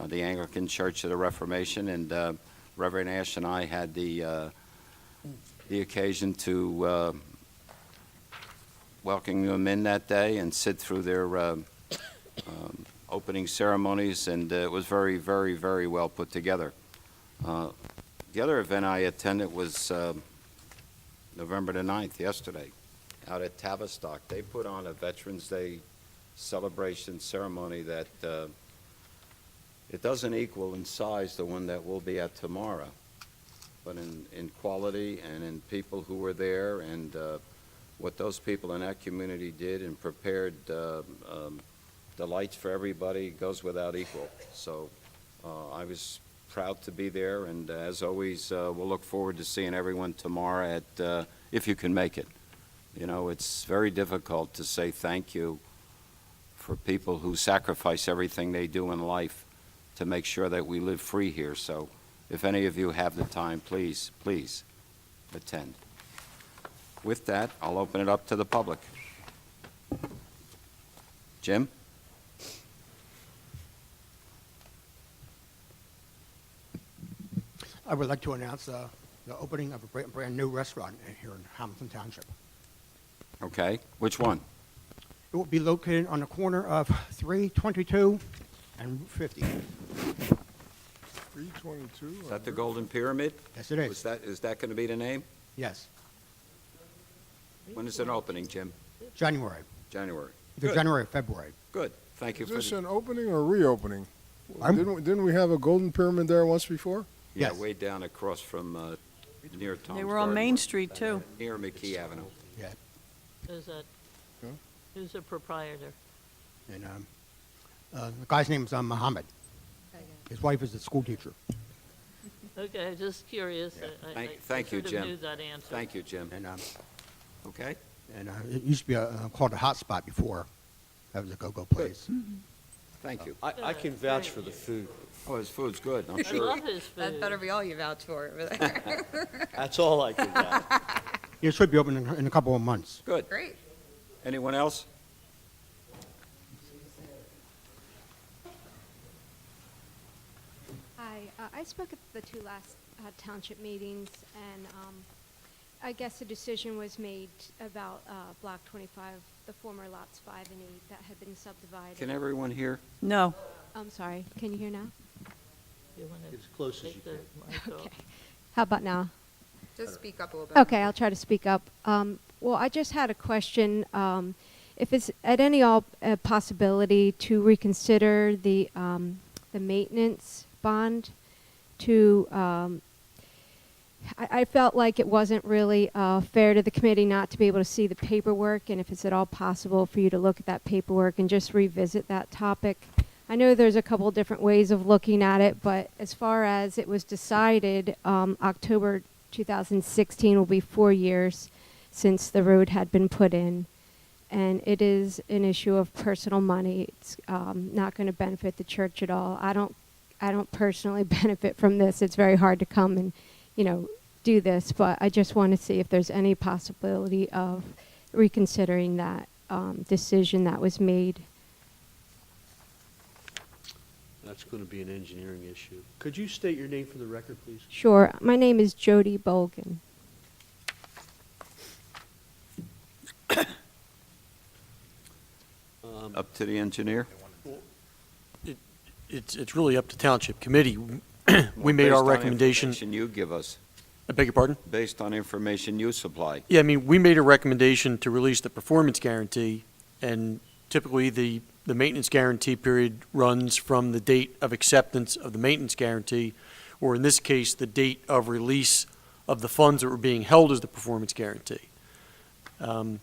the Anglican Church of the Reformation, and Reverend Ash and I had the occasion to welcome them in that day and sit through their opening ceremonies, and it was very, very, very well put together. The other event I attended was November the 9th, yesterday. out at Tavistock. They put on a Veterans Day celebration ceremony that it doesn't equal in size the one that will be at tomorrow, but in quality and in people who were there and what those people in that community did and prepared delights for everybody goes without equal. So I was proud to be there, and as always, we'll look forward to seeing everyone tomorrow at, if you can make it. You know, it's very difficult to say thank you for people who sacrifice everything they do in life to make sure that we live free here. So if any of you have the time, please, please attend. With that, I'll open it up to the public. Jim? I would like to announce the opening of a brand new restaurant here in Hamilton Township. Okay, which one? It will be located on the corner of 322 and Route 50. 322? Is that the Golden Pyramid? Yes, it is. Is that going to be the name? Yes, When is it opening, Jim? January. January. Either Good. January or February. Good, thank you Is for this the... an opening or reopening? I'm- Didn't we have a golden pyramid there once before? Yeah, Yes. way down across from, near Tom's They were on Garden. Main Street, too. Near McKee Avenue. Yeah. Who's that? Huh? Who's the proprietor? And the guy's name is Muhammad. His wife is a school teacher. Okay, just curious. I Thank you, sort of Jim. knew that answer. Thank you, Jim. And Okay? it used to be called a hot spot before. That was a go-go place. Thank you. I can vouch for the food. Oh, his food's good, I'm I sure. love his food. That better be all you vouch for over there. That's all I can vouch. It should be open in a couple of months. Good. Great. Anyone else? Hi, I spoke at the two last township meetings, and I guess a decision was made about Block 25, the former lots 5 and 8 that had been subdivided. Can everyone hear? No. I'm sorry, can you hear now? You wanna As close as you take the can. mic off? Okay. How about now? Just speak up a little bit. Okay, I'll try to speak up. Well, I just had a question. If it's at any all possibility to reconsider the maintenance bond to, I felt like it wasn't really fair to the committee not to be able to see the paperwork, and if it's at all possible for you to look at that paperwork and just revisit that topic. I know there's a couple different ways of looking at it, but as far as it was decided, October 2016 will be 4 years since the road had been put in, and it is an issue of personal money. It's not going to benefit the church at all. I don't personally benefit from this. It's very hard to come and, do this, but I just want to see if there's any possibility of reconsidering that decision that was made. That's going to be an engineering issue. Could you state your name for the record, please? Sure. My name is Jody Bolgan. Up to the engineer? It's really up to Township Committee. We made our recommendation. Based on information you give us, I beg your pardon? based on information you supply. Yeah, I mean, we made a recommendation to release the performance guarantee, and typically the maintenance guarantee period runs from the date of acceptance of the maintenance guarantee, or in this case, the date of release of the funds that were being held as the performance guarantee. Standard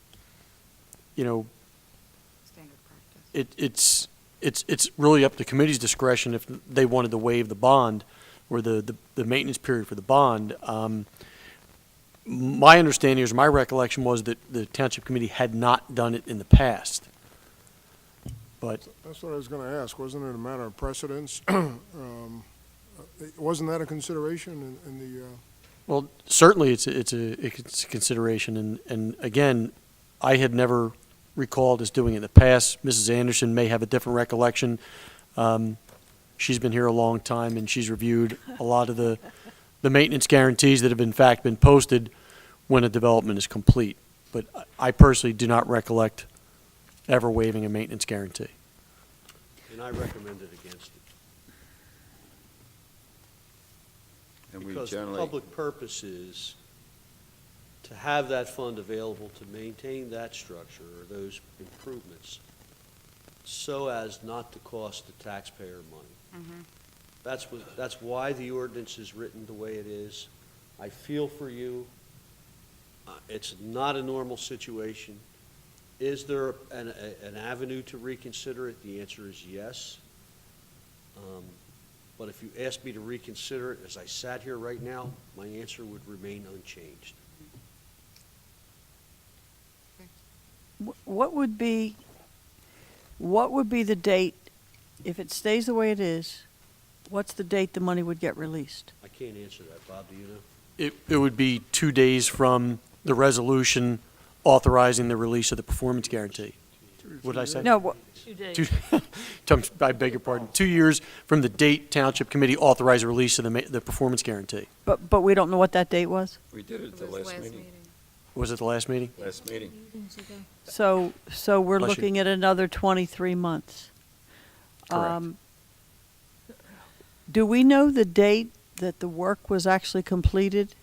practice. It's really up to committee's discretion if they wanted to waive the bond or the maintenance period for the bond. My understanding is, my recollection was that the Township Committee had not done it in the past. But That's what I was going to ask. Wasn't it a matter of precedence? Wasn't that a consideration in the, well, certainly it's a consideration, and again, I had never recalled us doing it in the past. Mrs. Anderson may have a different recollection. She's been here a long time, and she's reviewed a lot of the maintenance guarantees that have in fact been posted when a development is complete. But I personally do not recollect ever waiving a maintenance guarantee. And I recommended against it. And we Because the generally, public purpose is to have that fund available to maintain that structure or those improvements so as not to cost the taxpayer money. That's why the ordinance is written the way it is. I feel for you. It's not a normal situation. Is there an avenue to reconsider it? The answer is yes. But if you asked me to reconsider it as I sat here right now, my answer would remain unchanged. What would be the date, if it stays the way it is, what's the date the money would get released? I can't answer that. Bob, do you know? It would be 2 days from the resolution authorizing the release of the performance guarantee. What did I say? No, 2 days. I beg your pardon. 2 years from the date Township Committee authorized the release of the performance guarantee. but we don't know what that date was? We did it at the It was last meeting. Was it the last meeting? Last meeting. Meetings ago. So we're Bless you. looking at another 23 months. Correct. Do we know the date that the work was actually completed?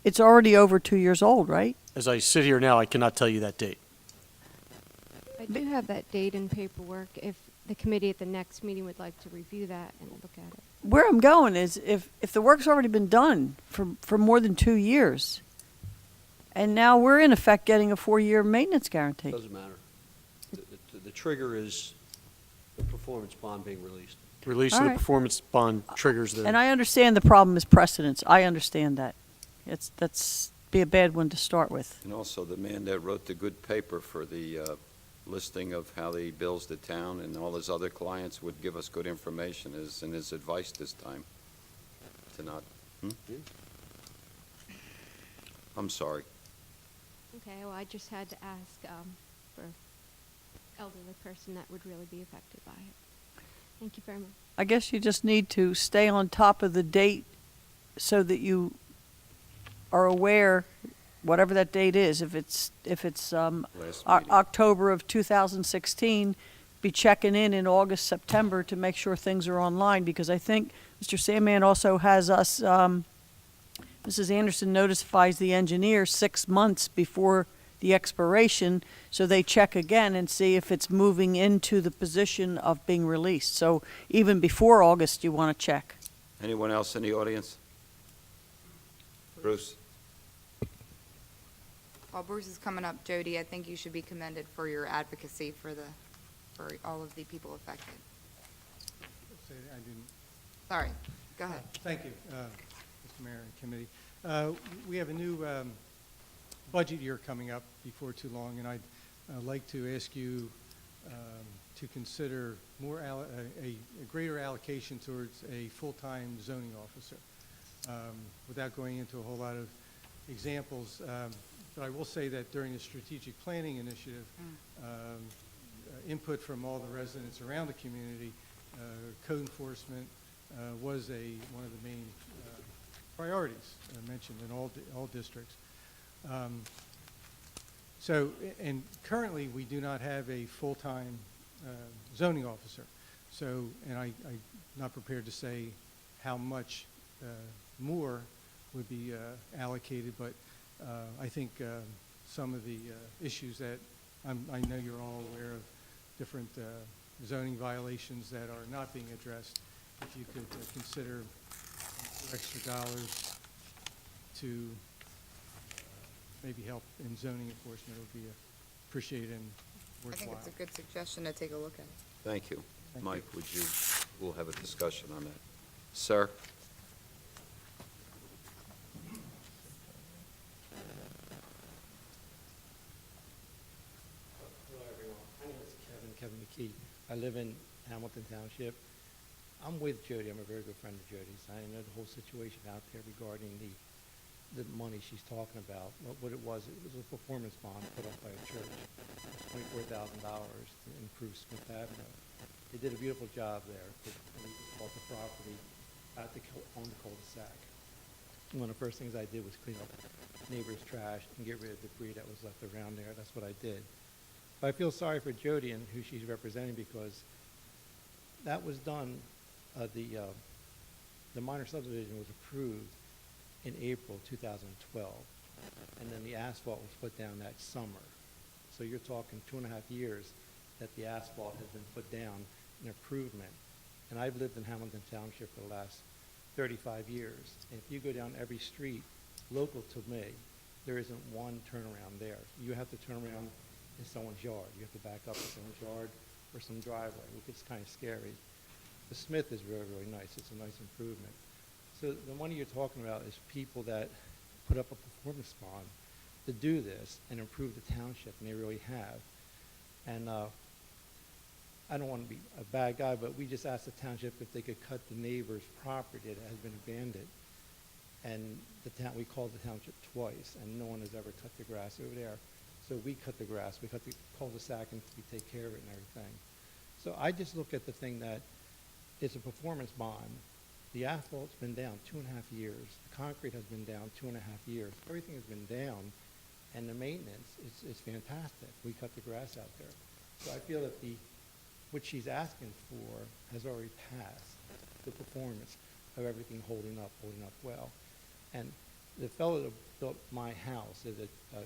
It's already over 2 years old, right? As I sit here now, I cannot tell you that date. I do have that date and paperwork if the committee at the next meeting would like to review that and look at it. Where I'm going is if the work's already been done for more than 2 years, and now we're in effect getting a 4-year maintenance guarantee. Doesn't matter. The trigger is the performance bond being released. Release of All the right. performance bond triggers the. And I understand the problem is precedence. I understand that. That's be a bad one to start with. And also, the man that wrote the good paper for the listing of how he bills the town and all his other clients would give us good information is in his advice this time to not. I'm sorry. Okay, well, I just had to ask for elderly person that would really be affected by it. Thank you very much. I guess you just need to stay on top of the date so that you are aware, whatever that date is, if it's Last meeting. October of 2016, be checking in August, September to make sure things are online, because I think Mr. Sandman also has us, Mrs. Anderson notifies the engineer 6 months before the expiration, so they check again and see if it's moving into the position of being released. So even before August, you want to check. Anyone else in the audience? Bruce? While Bruce is coming up, Jody, I think you should be commended for your advocacy for all of the people affected. I didn't. Sorry, go ahead. Thank you, Mr. Mayor and committee. We have a new budget year coming up before too long, and I'd like to ask you to consider a greater allocation towards a full-time zoning officer. Without going into a whole lot of examples, but I will say that during the strategic planning initiative, input from all the residents around the community, code enforcement was one of the main priorities mentioned in all districts. And currently we do not have a full-time zoning officer. And I'm not prepared to say how much more would be allocated, but I think some of the issues that I know you're all aware of, different zoning violations that are not being addressed, if you could consider extra dollars to maybe help in zoning enforcement, would be appreciated and I think worthwhile. it's a good suggestion to take a look at. Thank you. Thank Mike, we'll have a discussion on that. Sir? Hello, everyone. My name is Kevin McKee. I live in Hamilton Township. I'm with Jody. I'm a very good friend of Jody's. I know the whole situation out there regarding the money she's talking about. What it was a performance bond put up by a church, $24,000 to improve Smith Avenue. They did a beautiful job there. They bought the property on the cul-de-sac. One of the first things I did was clean up neighbors' trash and get rid of debris that was left around there. That's what I did. But I feel sorry for Jody and who she's representing, because that was done, the minor subdivision was approved in April 2012. and then the asphalt was put down that summer. So you're talking 2.5 years that the asphalt has been put down, an improvement. And I've lived in Hamilton Township for the last 35 years. And if you go down every street local to me, there isn't one turnaround there. You have to turn around in someone's yard. You have to back up in someone's yard or some driveway, which is kind of scary. The Smith is really, really nice. It's a nice improvement. So the money you're talking about is people that put up a performance bond to do this and improve the township, and they really have. And I don't want to be a bad guy, but we just asked the township if they could cut the neighbor's property that has been abandoned. And we called the township twice, and no one has ever cut the grass over there. So we cut the grass, we cut the cul-de-sac, and we take care of it and everything. So I just look at the thing that it's a performance bond. The asphalt's been down 2.5 years. The concrete has been down 2.5 years. Everything has been down, and the maintenance is fantastic. We cut the grass out there. So I feel that what she's asking for has already passed, the performance of everything holding up well. And the fellow that built my house is a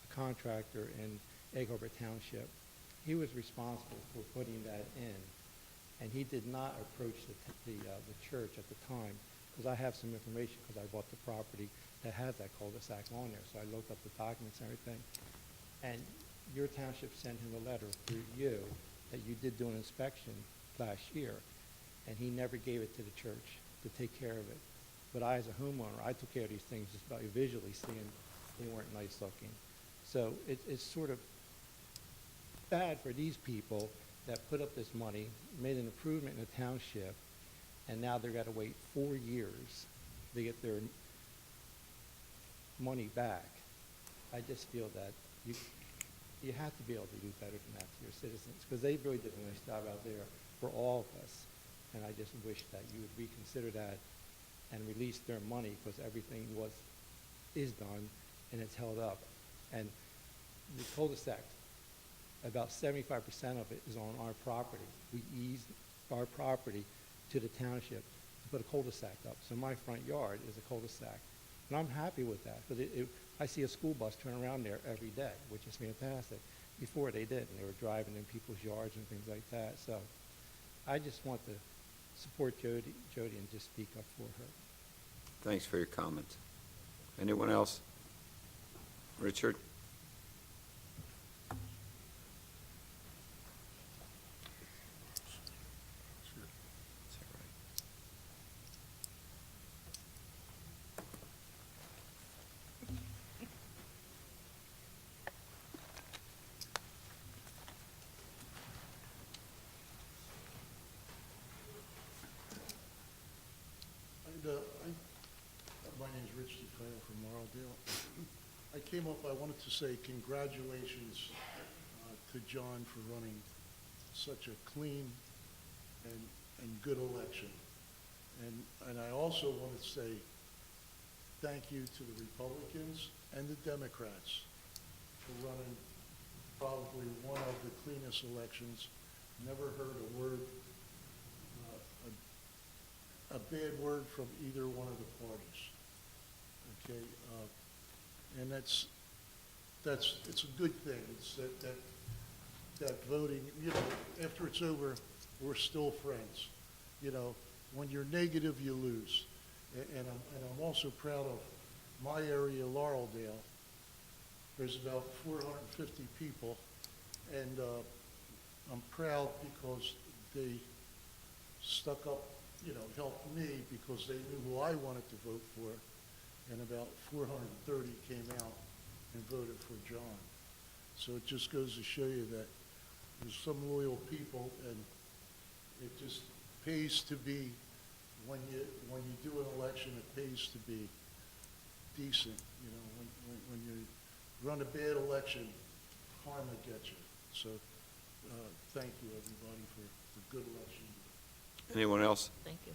contractor in Egg Harbor Township. He was responsible for putting that in, and he did not approach the church at the time, because I have some information, because I bought the property that has that cul-de-sac on there. So I looked up the documents and everything, and your township sent him a letter through you that you did do an inspection last year, and he never gave it to the church to take care of it. But I, as a homeowner, I took care of these things just by visually seeing they weren't nice looking. So it's sort of bad for these people that put up this money, made an improvement in the township, and now they've got to wait 4 years to get their money back. I just feel that you have to be able to do better than that to your citizens, because they really did a nice job out there for all of us. And I just wish that you would reconsider that and release their money, because everything is done and it's held up. And the cul-de-sac, about 75% of it is on our property. We eased our property to the township to put a cul-de-sac up. So my front yard is a cul-de-sac. And I'm happy with that, because I see a school bus turn around there every day, which is fantastic. Before they did, and they were driving in people's yards and things like that. So I just want to support Jody and just speak up for her. Thanks for your comments. Anyone else? Richard? My name is Rich DeClaire from Marldale. I came up, I wanted to say congratulations to John for running such a clean and good election. And I also want to say thank you to the Republicans and the Democrats for running probably one of the cleanest elections. Never heard a word, a bad word from either one of the parties. Okay, and it's a good thing. It's that voting, you know, after it's over, we're still friends. You know, when you're negative, you lose. And I'm also proud of my area, Laureldale. There's about 450 people, and I'm proud because they stuck up, you know, helped me because they knew who I wanted to vote for, and about 430 came out and voted for John. So it just goes to show you that there's some loyal people, and it just pays to be, when you do an election, it pays to be decent. You know, when you run a bad election, karma gets you. So thank you, everybody, for the good election. Anyone else? Thank you.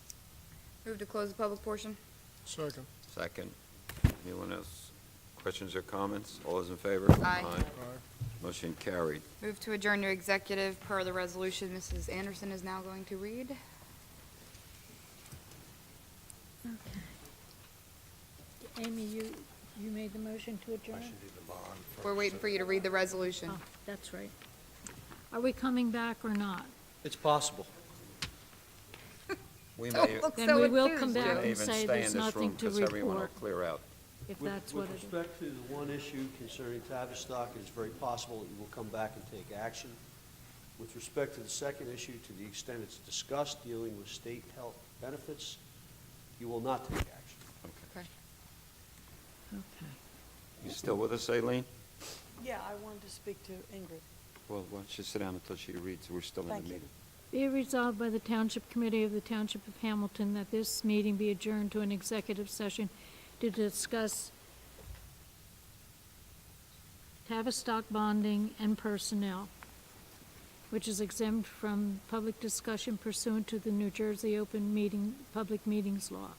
Move to close the public portion. Second. Second. Anyone else? Questions or comments? All those in favor? Aye. Aye. Motion carried. Move to adjourn your executive per the resolution Mrs. Anderson is now going to read. Okay. Amy, You made the motion to adjourn? We're waiting for you to read the resolution. Oh, that's right. Are we coming back or not? It's possible. We Don't may look Then so we will enthused, come back Joe. and even say stay there's in this nothing room to because everyone will report, clear out. if that's what it is. With respect to the one issue concerning Tavistock, it is very possible that you will come back and take action. With respect to the second issue, to the extent it's discussed dealing with state health benefits, you will not take action. Okay. Okay. You still with us, Aileen? Yeah, I wanted to speak to Ingrid. Well, why don't you sit down until she reads? We're still in the Thank you. meeting. Be it resolved by the Township Committee of the Township of Hamilton that this meeting be adjourned to an executive session to discuss Tavistock bonding and personnel, which is exempt from public discussion pursuant to the New Jersey Public Meetings Law.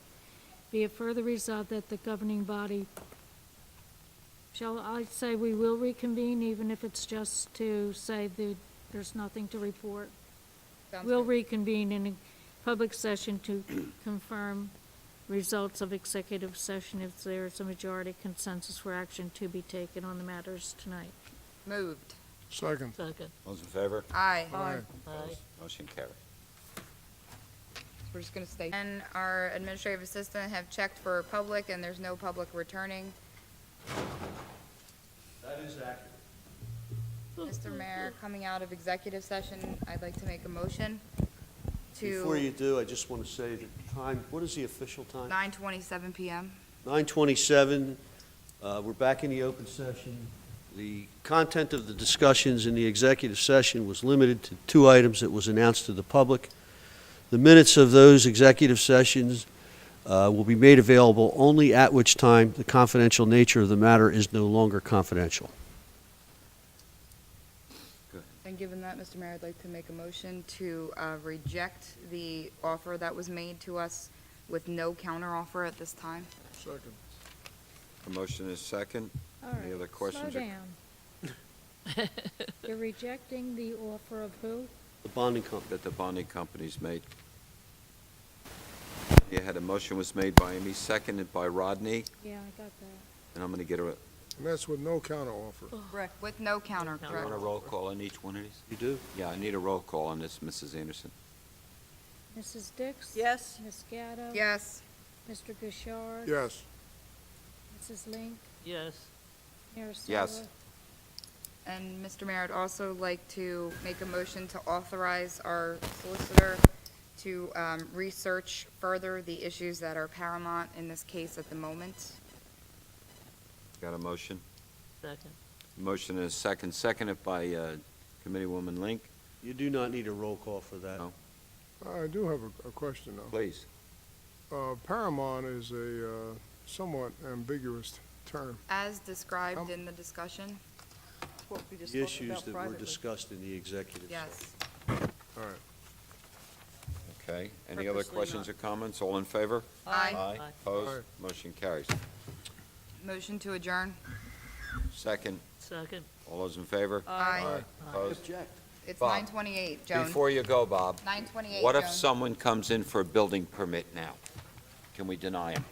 Be it further resolved that the governing body, shall I say we will reconvene, even if it's just to say that there's nothing to report? Sounds We'll good. reconvene in a public session to confirm results of executive session if there's a majority consensus for action to be taken on the matters tonight. Moved. Second. Second. Those in favor? Aye. Aye. Aye. Motion carries. We're just gonna stay. And our administrative assistant have checked for public, and there's no public returning. That is accurate. Mr. Mayor, coming out of executive session, I'd like to make a motion Before to you do, I just want to say the time, what is the official time? 9:27 PM. 9:27, we're back in the open session. The content of the discussions in the executive session was limited to 2 items that was announced to the public. The minutes of those executive sessions will be made available only at which time the confidential nature of the matter is no longer confidential. And given that, Mr. Mayor, I'd like to make a motion to reject the offer that was made to us with no counteroffer at this time. Second. A motion is second. All Any right, other questions? Slow down. You're rejecting the offer of who? The bonding company. That the bonding company's made. You had a motion was made by Amy, seconded by Rodney, Yeah, I got that. and I'm going to get a, And that's with no counteroffer. Correct. With no counter, you want a correct? roll call on each one of these? You do? Yeah, I need a roll call on this, Mrs. Anderson. Mrs. Dix? Yes. Ms. Gatto? Yes. Mr. Gouchard? Yes. Mrs. Link? Yes. Mayor Yes. Sala? And Mr. Mayor, I'd also like to make a motion to authorize our solicitor to research further the issues that are paramount in this case at the moment. Got a motion? Second. Motion is second, seconded by Committeewoman Link. You do not need a roll call for that. No. I do have a question, though. Please. Paramount is a somewhat ambiguous term. As described in the discussion, What we just The talked issues about that were privately. discussed in the executive session. yes. All right. Okay. Any other Purposely questions or not. comments? All in favor? Aye. Aye. Aye. Opposed? Aye. Motion carries. Motion to adjourn. Second. Second. All those in favor? Aye. Opposed? Object. It's Bob, 9:28, Joan. Before you go, Bob, 9:28, what if Joan. someone comes in for a building permit now? Can we deny him?